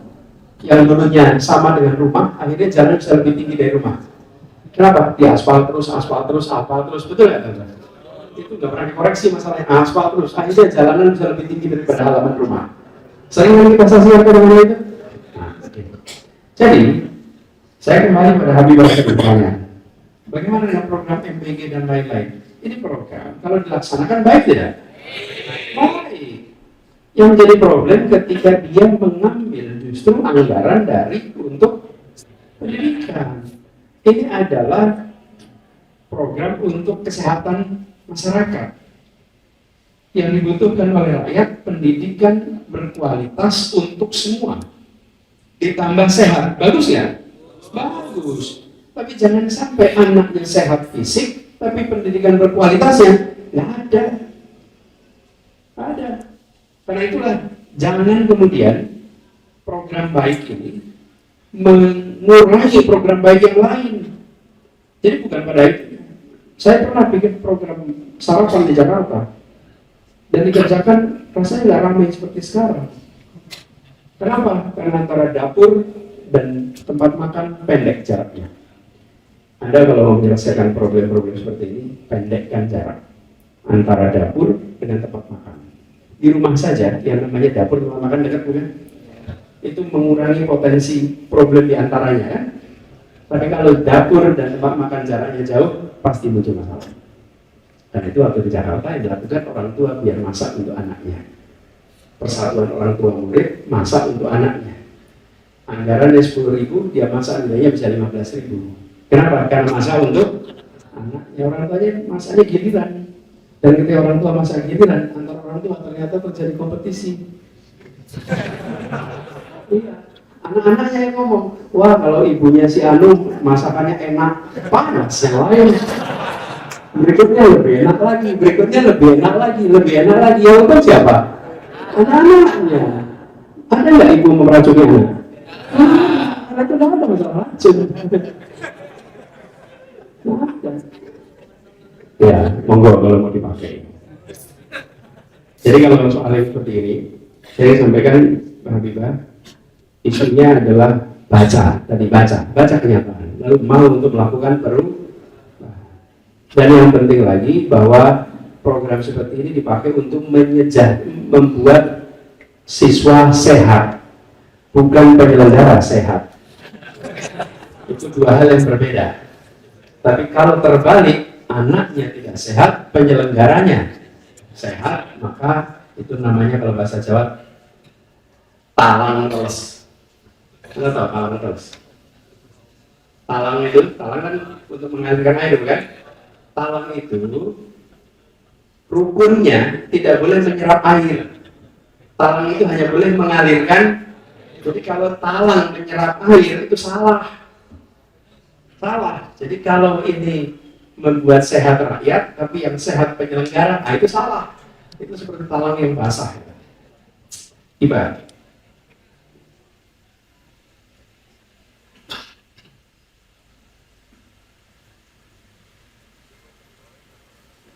[SPEAKER 9] yang dulunya sama dengan rumah, akhirnya jalan bisa lebih tinggi dari rumah. Kenapa? Di aspal terus, betul ya teman-teman? Itu nggak pernah dikoreksi masalahnya, aspal terus. Akhirnya jalanan bisa lebih tinggi daripada halaman rumah. Sering kan kita saksikan fenomena itu? Nah, jadi, saya kembali pada Habibah bertanya, bagaimana dengan program MPG dan lain-lain? Ini program, kalau dilaksanakan baik tidak? Baik. Yang jadi problem ketika dia mengambil justru anggaran dari untuk pendidikan. Ini adalah program untuk kesehatan masyarakat. Yang dibutuhkan oleh rakyat, pendidikan berkualitas untuk semua. Ditambah sehat, bagus ya? Bagus. Tapi jangan sampai anaknya sehat fisik, tapi pendidikan berkualitasnya nggak ada. Ada. Karena itulah, jangan kemudian program baik ini mengurangi program baik yang lain. Jadi bukan pada itu. Saya pernah bikin program sarapan di Jakarta dan dikerjakan rasanya nggak ramai seperti sekarang. Kenapa? Karena antara dapur dan tempat makan pendek jaraknya. Anda kalau mau menyelesaikan problem-problem seperti ini, pendekkan jarak antara dapur dengan tempat makan. Di rumah saja, yang namanya dapur tempat makan dekat bukan? Itu mengurangi potensi problem di antaranya kan. Tapi kalau dapur dan tempat makan jaraknya jauh, pasti muncul masalah. Dan itu waktu di Jakarta yang dilakukan orang tua biar masak untuk anaknya. Persatuan orang tua murid masak untuk anaknya. Anggarannya 10.000, dia masak nilainya bisa 15.000. Kenapa? Karena masak untuk anaknya. Orang tuanya masaknya giliran. Dan ketika orang tua masak giliran, antar orang tua ternyata terjadi kompetisi. Iya, anak-anaknya yang ngomong, wah kalau ibunya si Anu masakannya enak, panas yang lain. Berikutnya lebih enak lagi, berikutnya lebih enak lagi, lebih enak lagi. Yang untung siapa? Anak-anaknya. Ada nggak ibu meracuni anak? Karena itu nggak ada masalah racun. Nggak ada. Ya, monggo kalau mau dipakai. Jadi kalau soal yang seperti ini, saya sampaikan Pak Habibah, isunya adalah baca kenyataan, lalu mau untuk melakukan perubahan. Dan yang penting lagi bahwa program seperti ini dipakai untuk membuat siswa sehat, bukan penyelenggara sehat. Itu dua hal yang berbeda. Tapi kalau terbalik, anaknya tidak sehat, penyelenggaranya sehat, maka itu namanya kalau bahasa Jawa talang terus. Anda tahu talang terus? Talang kan untuk mengalirkan air, bukan? Talang itu rukunnya tidak boleh menyerap air. Talang itu hanya boleh mengalirkan. Jadi kalau talang menyerap air itu salah. Jadi kalau ini membuat sehat rakyat, tapi yang sehat penyelenggara, nah itu salah. Itu seperti talang yang basah. Ibarat.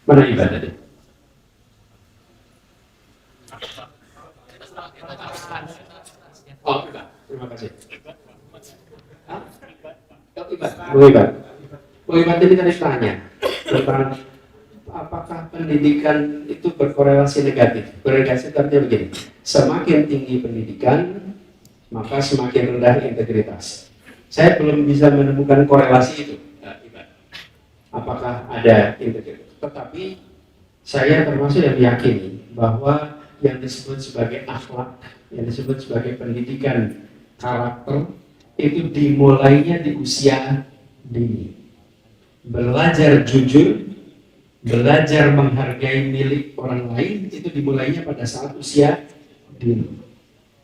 [SPEAKER 9] Mana ibadah tadi? Oh, Iba. Terima kasih. Bu Iba tadi tanya tentang apakah pendidikan itu berkorelasi negatif. Korelasi artinya begini, semakin tinggi pendidikan, maka semakin rendah integritas. Saya belum bisa menemukan korelasi itu. Apakah ada integritas? Tetapi saya termasuk yang meyakini bahwa yang disebut sebagai akhlak, yang disebut sebagai pendidikan karakter, itu dimulainya di usia dini. Belajar jujur, belajar menghargai milik orang lain, itu dimulainya pada saat usia dini.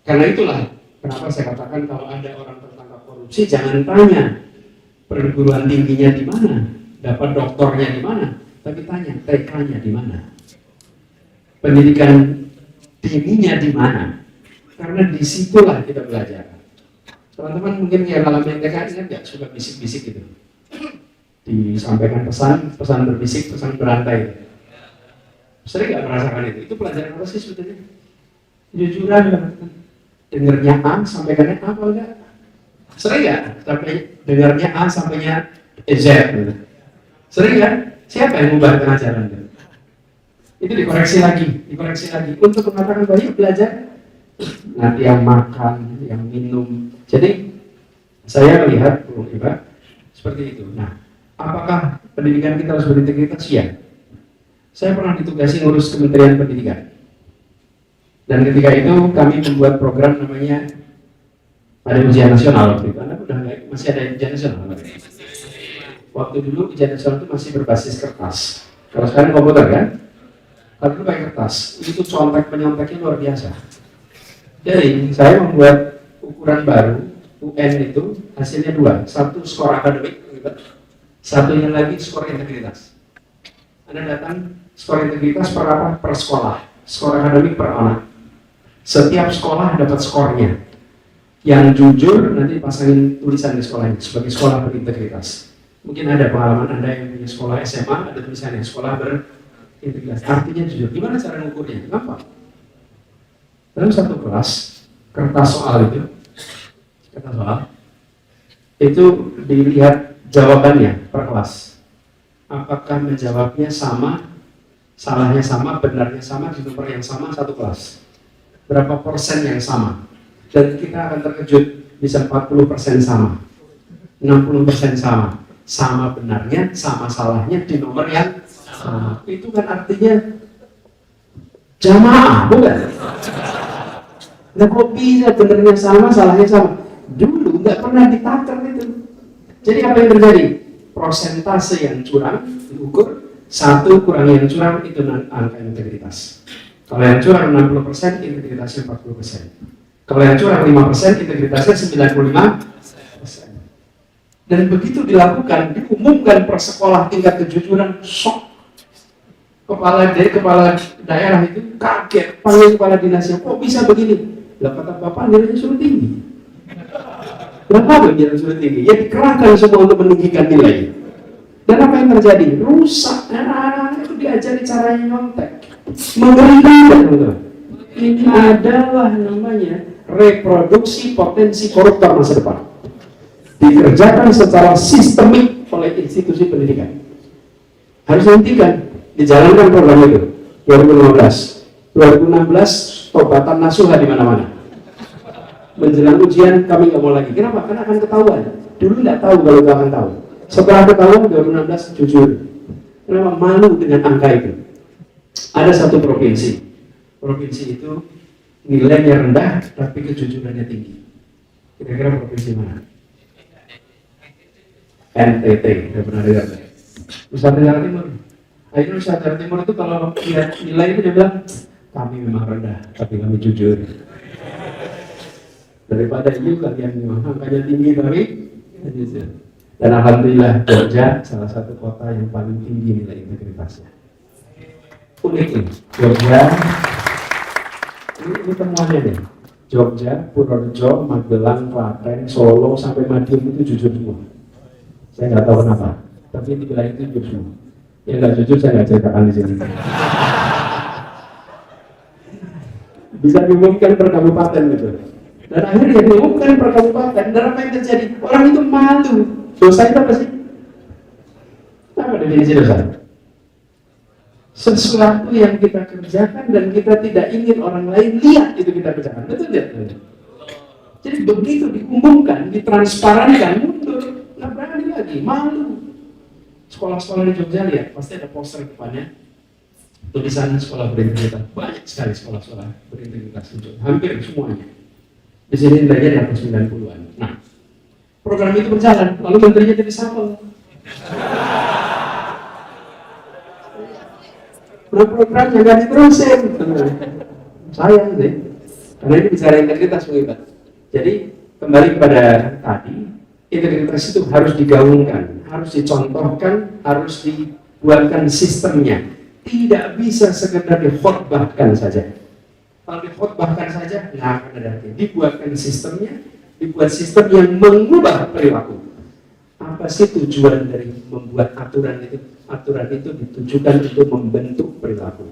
[SPEAKER 9] Karena itulah kenapa saya katakan kalau ada orang tertangkap korupsi, jangan tanya perguruan tingginya di mana, dapat doktornya di mana, tapi tanya TK-nya di mana, pendidikan dininya di mana, karena disitulah kita belajar. Teman-teman mungkin yang ngalamin TK ingat nggak suka bisik-bisik gitu, disampaikan pesan berbisik, pesan berantai. Sering nggak merasakan itu? Itu pelajaran apa sih sebetulnya? Jujuran, dengernya A, sampaikannya A apa enggak? Sering nggak? Sampai dengarnya A, sampainya Z. Sering kan? Siapa yang membuat ajaran itu? Itu dikoreksi lagi. Untuk mengatakan bahwa belajar, nanti yang makan, yang minum. Jadi saya melihat, seperti itu. Nah, apakah pendidikan kita harus berintegritas? Ya. Saya pernah ditugasi ngurus Kementerian Pendidikan. Dan ketika itu kami membuat program namanya ada ujian nasional waktu itu. Anda udah masih ada ujian nasional? Waktu dulu ujian nasional itu masih berbasis kertas. Kalau sekarang komputer kan? Kalau dulu pakai kertas, itu contek penyonteknya luar biasa. Jadi saya membuat ukuran baru, UN itu hasilnya dua, satu skor akademik, satunya lagi skor integritas. Anda datang skor integritas per apa? Per sekolah, skor akademik per anak. Setiap sekolah dapat skornya. Yang jujur nanti pasangin tulisan di sekolahnya sebagai sekolah berintegritas. Mungkin ada pengalaman Anda yang punya sekolah SMA, ada tulisannya sekolah berintegritas. Artinya jujur. Gimana cara mengukurnya? Gampang. Dalam satu kelas, kertas soal itu dilihat jawabannya per kelas. Apakah menjawabnya sama, salahnya sama, benarnya sama, di nomor yang sama satu kelas? Berapa persen yang sama? Dan kita akan terkejut, bisa 40% sama, 60% sama. Sama benarnya, sama salahnya di nomor yang sama. Itu kan artinya jamaah, bukan? Nah, kok bisa benarnya sama, salahnya sama? Dulu nggak pernah ditakar itu. Jadi apa yang terjadi? Persentase yang curang diukur, 1 kurang yang curang itu angka integritas. Kalau yang curang 60%, integritasnya 40%. Kalau yang curang 5%, integritasnya 95%. Dan begitu dilakukan, diumumkan per sekolah tingkat kejujuran, shock. Kepala daerah itu kaget, panggil kepala dinasnya, kok bisa begini? Lah kata bapak nilainya suruh tinggi. Kenapa nilainya suruh tinggi? Ya dikerahkan semua untuk meninggikan nilai. Dan apa yang terjadi? Rusak. Anak-anak itu diajari caranya nyontek. Mengerikan, teman-teman. Ini adalah namanya reproduksi potensi koruptor masa depan. Dikerjakan secara sistemik oleh institusi pendidikan. Harus dihentikan, dijalankan program itu. 2016 tobatan nasuha di mana-mana. Menjelang ujian kami nggak mau lagi. Kenapa? Karena akan ketahuan. Dulu nggak tahu, kalau nggak akan tahu. Setelah ketahuan 2016 jujur. Kenapa? Malu dengan angka itu. Ada satu provinsi itu nilainya rendah tapi kejujurannya tinggi. Kira-kira provinsi mana? NTT, udah pernah dengar? Nusa Tenggara Timur. Akhirnya Nusa Tenggara Timur itu kalau lihat nilai itu dia bilang, kami memang rendah, tapi kami jujur. Daripada itu kalian angkanya tinggi tapi jujur. Dan alhamdulillah Jogja salah satu kota yang paling tinggi nilai integritasnya. Unik nih, Jogja. Ini temuannya nih. Jogja, Purworejo, Magelang, Klaten, Solo sampai Madiun itu jujur semua. Saya nggak tahu kenapa, tapi di wilayah itu jujur semua. Yang nggak jujur saya nggak ceritakan di sini. Bisa diumumkan per kabupaten gitu. Dan akhirnya diumumkan per kabupaten. Dan apa yang terjadi? Orang itu malu. Dosa itu apa sih? Apa definisi dosa? Sesuatu yang kita kerjakan dan kita tidak ingin orang lain lihat itu kita kerjakan. Betul tidak? Jadi begitu diumumkan, ditransparankan, mundur. Nggak berani lagi, malu. Sekolah-sekolah di Jogja lihat, pasti ada poster depannya tulisan sekolah berintegritas. Banyak sekali sekolah-sekolah berintegritas di Jogja, hampir semuanya. Di sini nilainya di atas 90-an. Nah, program itu berjalan, lalu menterinya jadi reshuffle. Nah, programnya nggak diterusin. Sayang deh, karena ini bicara integritas mengibat. Jadi kembali kepada tadi. Integritas itu harus digaungkan, harus dicontohkan, harus dibuatkan sistemnya. Tidak bisa sekedar dikhotbahkan saja. Kalau dikhotbahkan saja, nggak akan ada artinya. Dibuatkan sistemnya, dibuat sistem yang mengubah perilaku. Apa sih tujuan dari membuat aturan itu? Aturan itu ditujukan untuk membentuk perilaku,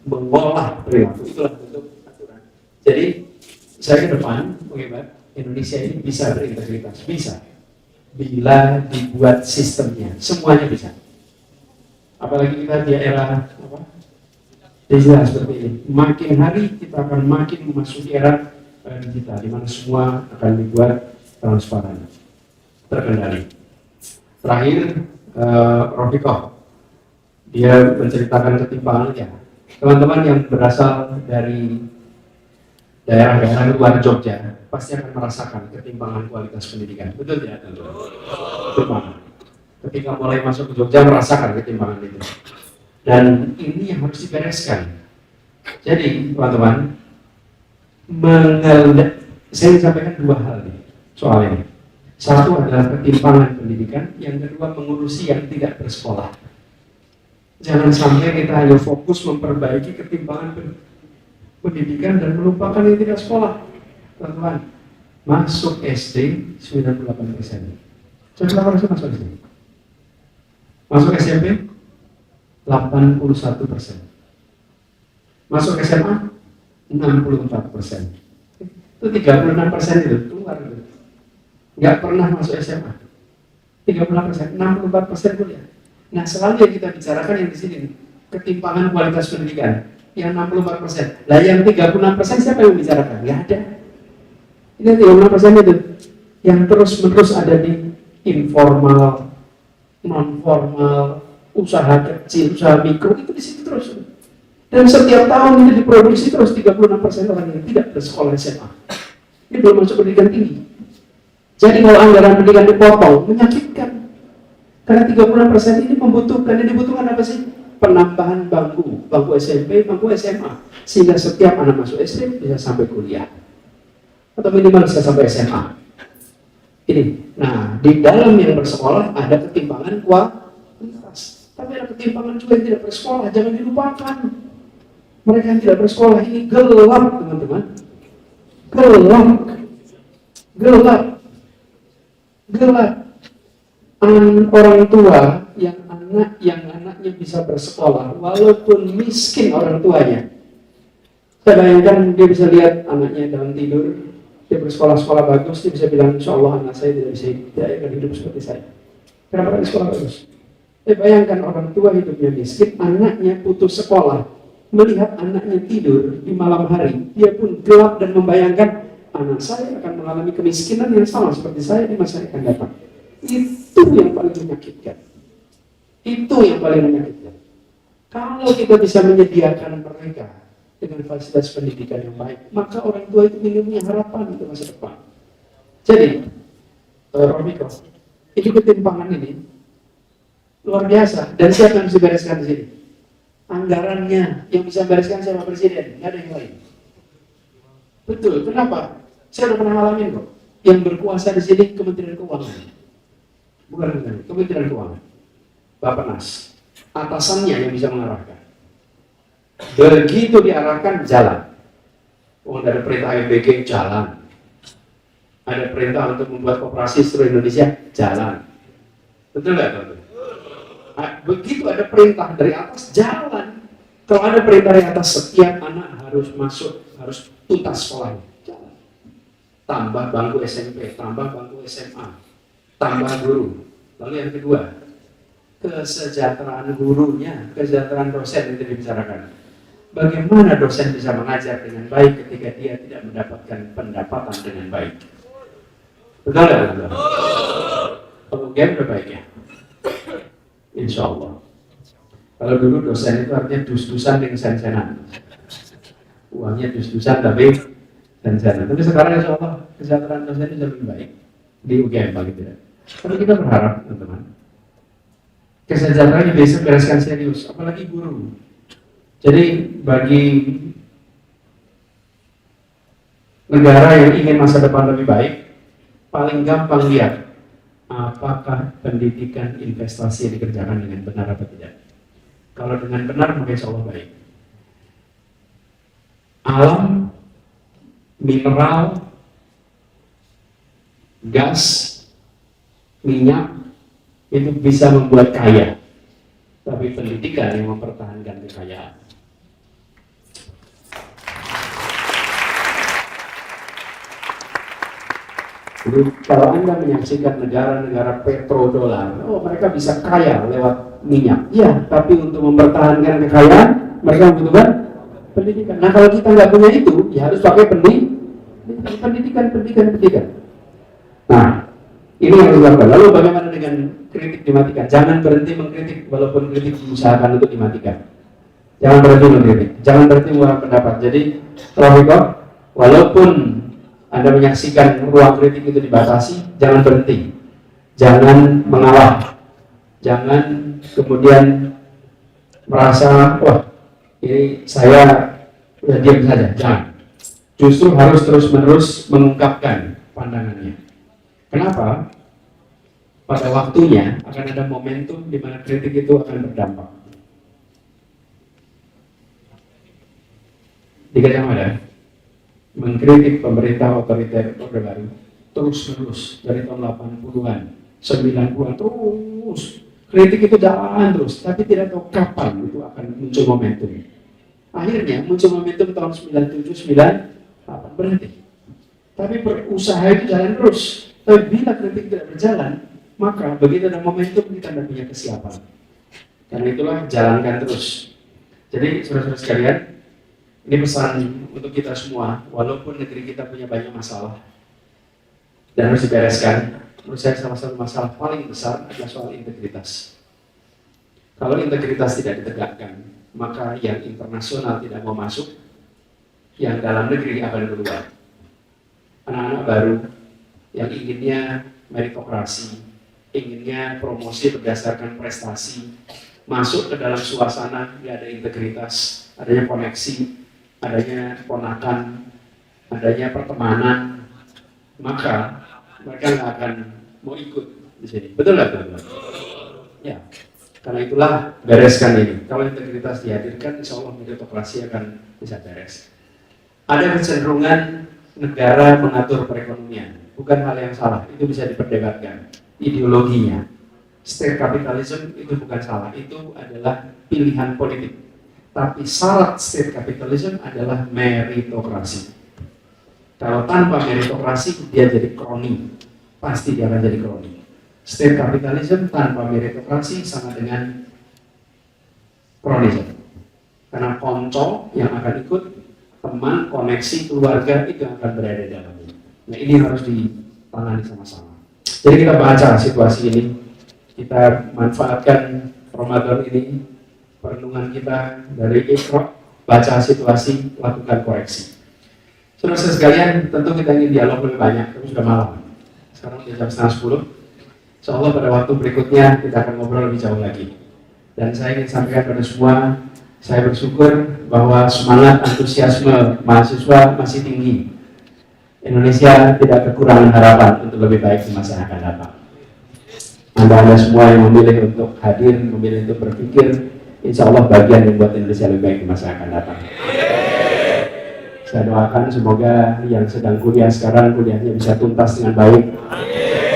[SPEAKER 9] mengolah perilaku. Itulah bentuk aturan. Jadi saya ke depan, Indonesia ini bisa berintegritas, bisa. bila dibuat sistemnya, semuanya bisa. Apalagi kita di era digital seperti ini, makin hari kita akan makin memasuki era digital, di mana semua akan dibuat transparan, terkendali. Terakhir, Rofikoh, dia menceritakan ketimpangannya. Teman-teman yang berasal dari daerah-daerah luar Jogja pasti akan merasakan ketimpangan kualitas pendidikan. Betul tidak, teman-teman? Betul banget. Ketika mulai masuk ke Jogja merasakan ketimpangan itu. Dan ini yang harus dibereskan. Jadi, teman-teman, saya sampaikan dua hal nih soal ini. Satu adalah ketimpangan pendidikan, yang kedua mengurusi yang tidak bersekolah. Jangan sampai kita hanya fokus memperbaiki ketimpangan pendidikan dan melupakan yang tidak sekolah. Teman-teman, masuk SD 98%. Coba masuk SD. Masuk SMP 81%. Masuk SMA 64%. Itu 36% itu keluar itu. Nggak pernah masuk SMA. 36%, 64% kuliah. Nah, selalu yang kita bicarakan yang di sini nih, ketimpangan kualitas pendidikan. Yang 64%. Lah yang 36% siapa yang bicarakan? Nggak ada. Ini 36% itu yang terus-menerus ada di informal, non-formal, usaha kecil, usaha mikro, itu di situ terus. Dan setiap tahun itu diproduksi terus 36% orang yang tidak bersekolah SMA. Ini belum masuk pendidikan tinggi. Jadi kalau anggaran pendidikan dipotong, menyakitkan. Karena 36% ini membutuhkan, yang dibutuhkan apa sih? Penambahan bangku SMP, bangku SMA. Sehingga setiap anak masuk SD bisa sampai kuliah. Atau minimal bisa sampai SMA. Ini. Nah, di dalam yang bersekolah ada ketimpangan kualitas. Tapi ada ketimpangan juga yang tidak bersekolah, jangan dilupakan. Mereka yang tidak bersekolah ini gelap, teman-teman. Gelap. Orang tua yang anaknya bisa bersekolah walaupun miskin orang tuanya. Saya bayangkan dia bisa lihat anaknya dalam tidur, dia bersekolah bagus, dia bisa bilang, insya Allah anak saya tidak akan hidup seperti saya. Kenapa di sekolah bagus? Bayangkan orang tua hidupnya miskin, anaknya putus sekolah, melihat anaknya tidur di malam hari, dia pun gelap dan membayangkan anak saya akan mengalami kemiskinan yang sama seperti saya di masa yang akan datang. Itu yang paling menyakitkan. Kalau kita bisa menyediakan mereka dengan fasilitas pendidikan yang baik, maka orang tua itu punya harapan untuk masa depan. Jadi, Romiko, ini ketimpangan ini luar biasa. Dan siapa yang bisa bereskan di sini? Anggarannya yang bisa bereskan siapa? Presiden, nggak ada yang lain. Betul. Kenapa? Saya udah pernah ngalamin kok. Yang berkuasa di sini Kementerian Keuangan. Bukan Kementerian Keuangan. Bappenas. Atasannya yang bisa mengarahkan. Begitu diarahkan, jalan. Ada perintah MBG, jalan. Ada perintah untuk membuat koperasi seluruh Indonesia, jalan. Betul nggak, teman-teman? Begitu ada perintah dari atas, jalan. Kalau ada perintah dari atas, setiap anak harus masuk, harus tuntas sekolahnya, jalan. Tambah bangku SMP, tambah bangku SMA, tambah guru. Lalu yang kedua, kesejahteraan gurunya, kesejahteraan dosen itu dibicarakan. Bagaimana dosen bisa mengajar dengan baik ketika dia tidak mendapatkan pendapatan dengan baik? Betul nggak? Kalau udah baik ya? Insya Allah. Kalau dulu dosen itu artinya dus-dusan dengan sen-senan. Uangnya dus-dusan tapi sen-senan. Tapi sekarang insya Allah kesejahteraan dosen itu lebih baik di UGM paling tidak. Tapi kita berharap, teman-teman, kesejahteraan bisa bereskan serius, apalagi guru. Jadi bagi negara yang ingin masa depan lebih baik, paling gampang lihat apakah pendidikan investasi yang dikerjakan dengan benar atau tidak. Kalau dengan benar, maka insya Allah baik. Alam, mineral, gas, minyak, itu bisa membuat kaya. Tapi pendidikan yang mempertahankan kekayaan. Jadi kalau Anda menyaksikan negara-negara petrodolar, oh mereka bisa kaya lewat minyak. Ya, tapi untuk mempertahankan kekayaan, mereka membutuhkan pendidikan. Nah kalau kita nggak punya itu, ya harus pakai pendidikan. Nah, ini yang harus dilakukan. Lalu bagaimana dengan kritik dimatikan? Jangan berhenti mengkritik, walaupun kritik diusahakan untuk dimatikan. Jangan berhenti mengkritik, jangan berhenti mengeluarkan pendapat. Jadi, walaupun Anda menyaksikan ruang kritik itu dibatasi, jangan berhenti, jangan mengalah, jangan kemudian merasa, wah ini saya udah diam saja, jangan. Justru harus terus-menerus mengungkapkan pandangannya. Kenapa? Pada waktunya akan ada momentum di mana kritik itu akan berdampak. Di Gajah Mada, mengkritik pemerintah otoriter Orde Baru terus-menerus dari tahun 80-an, 90-an terus. Kritik itu jalan terus, tapi tidak tahu kapan itu akan muncul momentum. Akhirnya muncul momentum tahun 97, 98 berhenti. Tapi berusaha itu jalan terus. Tapi bila kritik tidak berjalan, maka begitu ada momentum kita tidak punya kesiapan. Karena itulah jalankan terus. Jadi saudara-saudara sekalian, ini pesan untuk kita semua, walaupun negeri kita punya banyak masalah dan harus dibereskan. Menurut saya salah satu masalah paling besar adalah soal integritas. Kalau integritas tidak ditegakkan, maka yang internasional tidak mau masuk, yang dalam negeri akan keluar. Anak-anak baru yang inginnya meritokrasi, inginnya promosi berdasarkan prestasi, masuk ke dalam suasana tidak ada integritas, adanya koneksi, adanya ponakan, adanya pertemanan, maka mereka nggak akan mau ikut di sini. Betul nggak, teman-teman? Ya, karena itulah bereskan ini. Kalau integritas dihadirkan, insya Allah meritokrasi akan bisa beres. Ada kecenderungan negara mengatur perekonomian, bukan hal yang salah. Itu bisa diperdebatkan. Ideologinya, state capitalism itu bukan salah. Itu adalah pilihan politik. Tapi syarat state capitalism adalah meritokrasi. Kalau tanpa meritokrasi, dia jadi kroni. Pasti dia akan jadi kroni. State capitalism tanpa meritokrasi sama dengan kronisme. Karena konco yang akan ikut, teman, koneksi, keluarga, itu yang akan berada di dalamnya. Nah ini harus ditangani sama-sama. Jadi kita baca situasi ini, kita manfaatkan Ramadan ini, perenungan kita dari Iqra, baca situasi, lakukan koreksi. Saudara sekalian, tentu kita ingin dialog lebih banyak, tapi sudah malam. Sekarang sudah jam 9:30. Insyaallah pada waktu berikutnya kita akan ngobrol lebih jauh lagi. Dan saya ingin sampaikan pada semua, saya bersyukur bahwa semangat antusiasme mahasiswa masih tinggi. Indonesia tidak kekurangan harapan untuk lebih baik di masa yang akan datang. Anda semua yang memilih untuk hadir, memilih untuk berpikir, insya Allah bagian yang membuat Indonesia lebih baik di masa yang akan datang. Saya doakan semoga yang sedang kuliah sekarang, kuliahnya bisa tuntas dengan baik.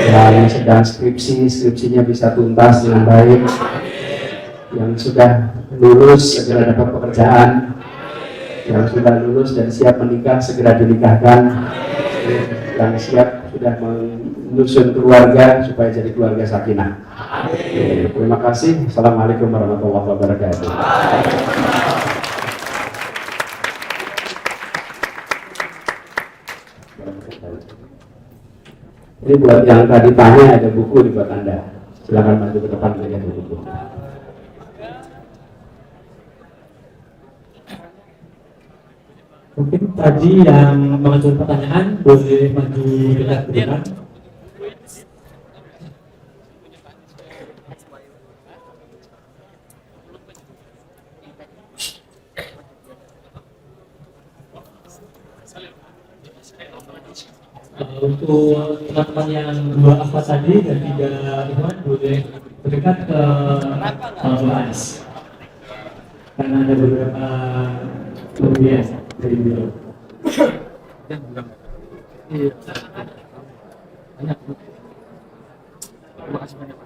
[SPEAKER 9] Yang sedang skripsinya bisa tuntas dengan baik. Yang sudah lulus segera dapat pekerjaan. Yang sudah lulus dan siap menikah segera dinikahkan. Yang siap sudah menyusun keluarga supaya jadi keluarga sakinah. Terima kasih. Assalamualaikum warahmatullahi wabarakatuh. Ini buat yang tadi tanya, ada buku buat Anda. Silakan maju ke depan, lihat buku.
[SPEAKER 7] Mungkin tadi yang mengajukan pertanyaan boleh maju dekat ke depan. Untuk teman-teman yang 2 akhwat tadi dan 3 ikhwan boleh berdekat ke Anis. Karena ada beberapa kemudian dari beliau. Terima kasih banyak.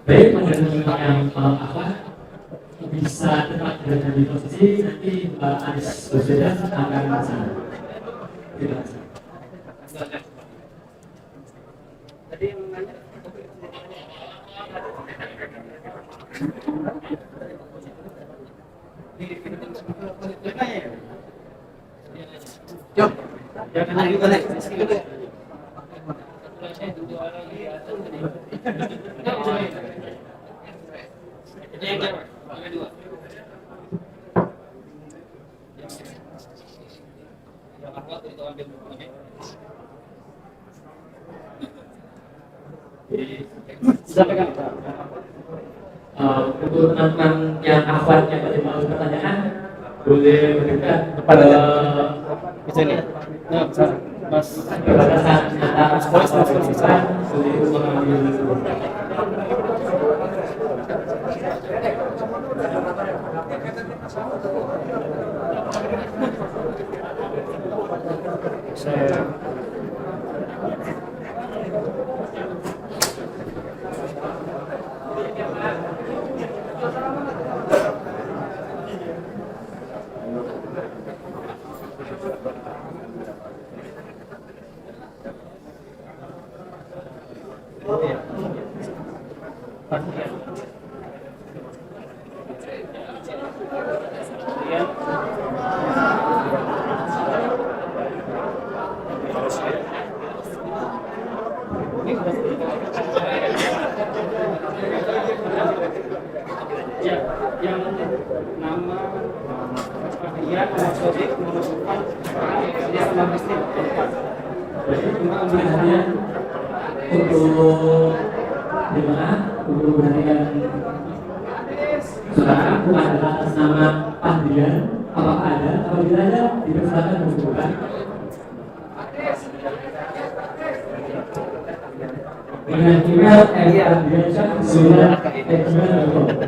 [SPEAKER 7] baik mengenai yang apa bisa tetap berada di posisi nanti Pak Anies Baswedan akan kesana. Terima kasih. Untuk teman-teman yang akhwat yang tadi mau pertanyaan boleh mendekat kepada sini. Mas perbatasan antara boleh mengambil. Yang nama bagian metode menentukan yang logistik. Jadi cuma ambilnya untuk dimana untuk berharian saudara bukan atas nama panggilan apakah ada apabila ada dipersilakan menunjukkan dengan email @adriansyah@gmail.com.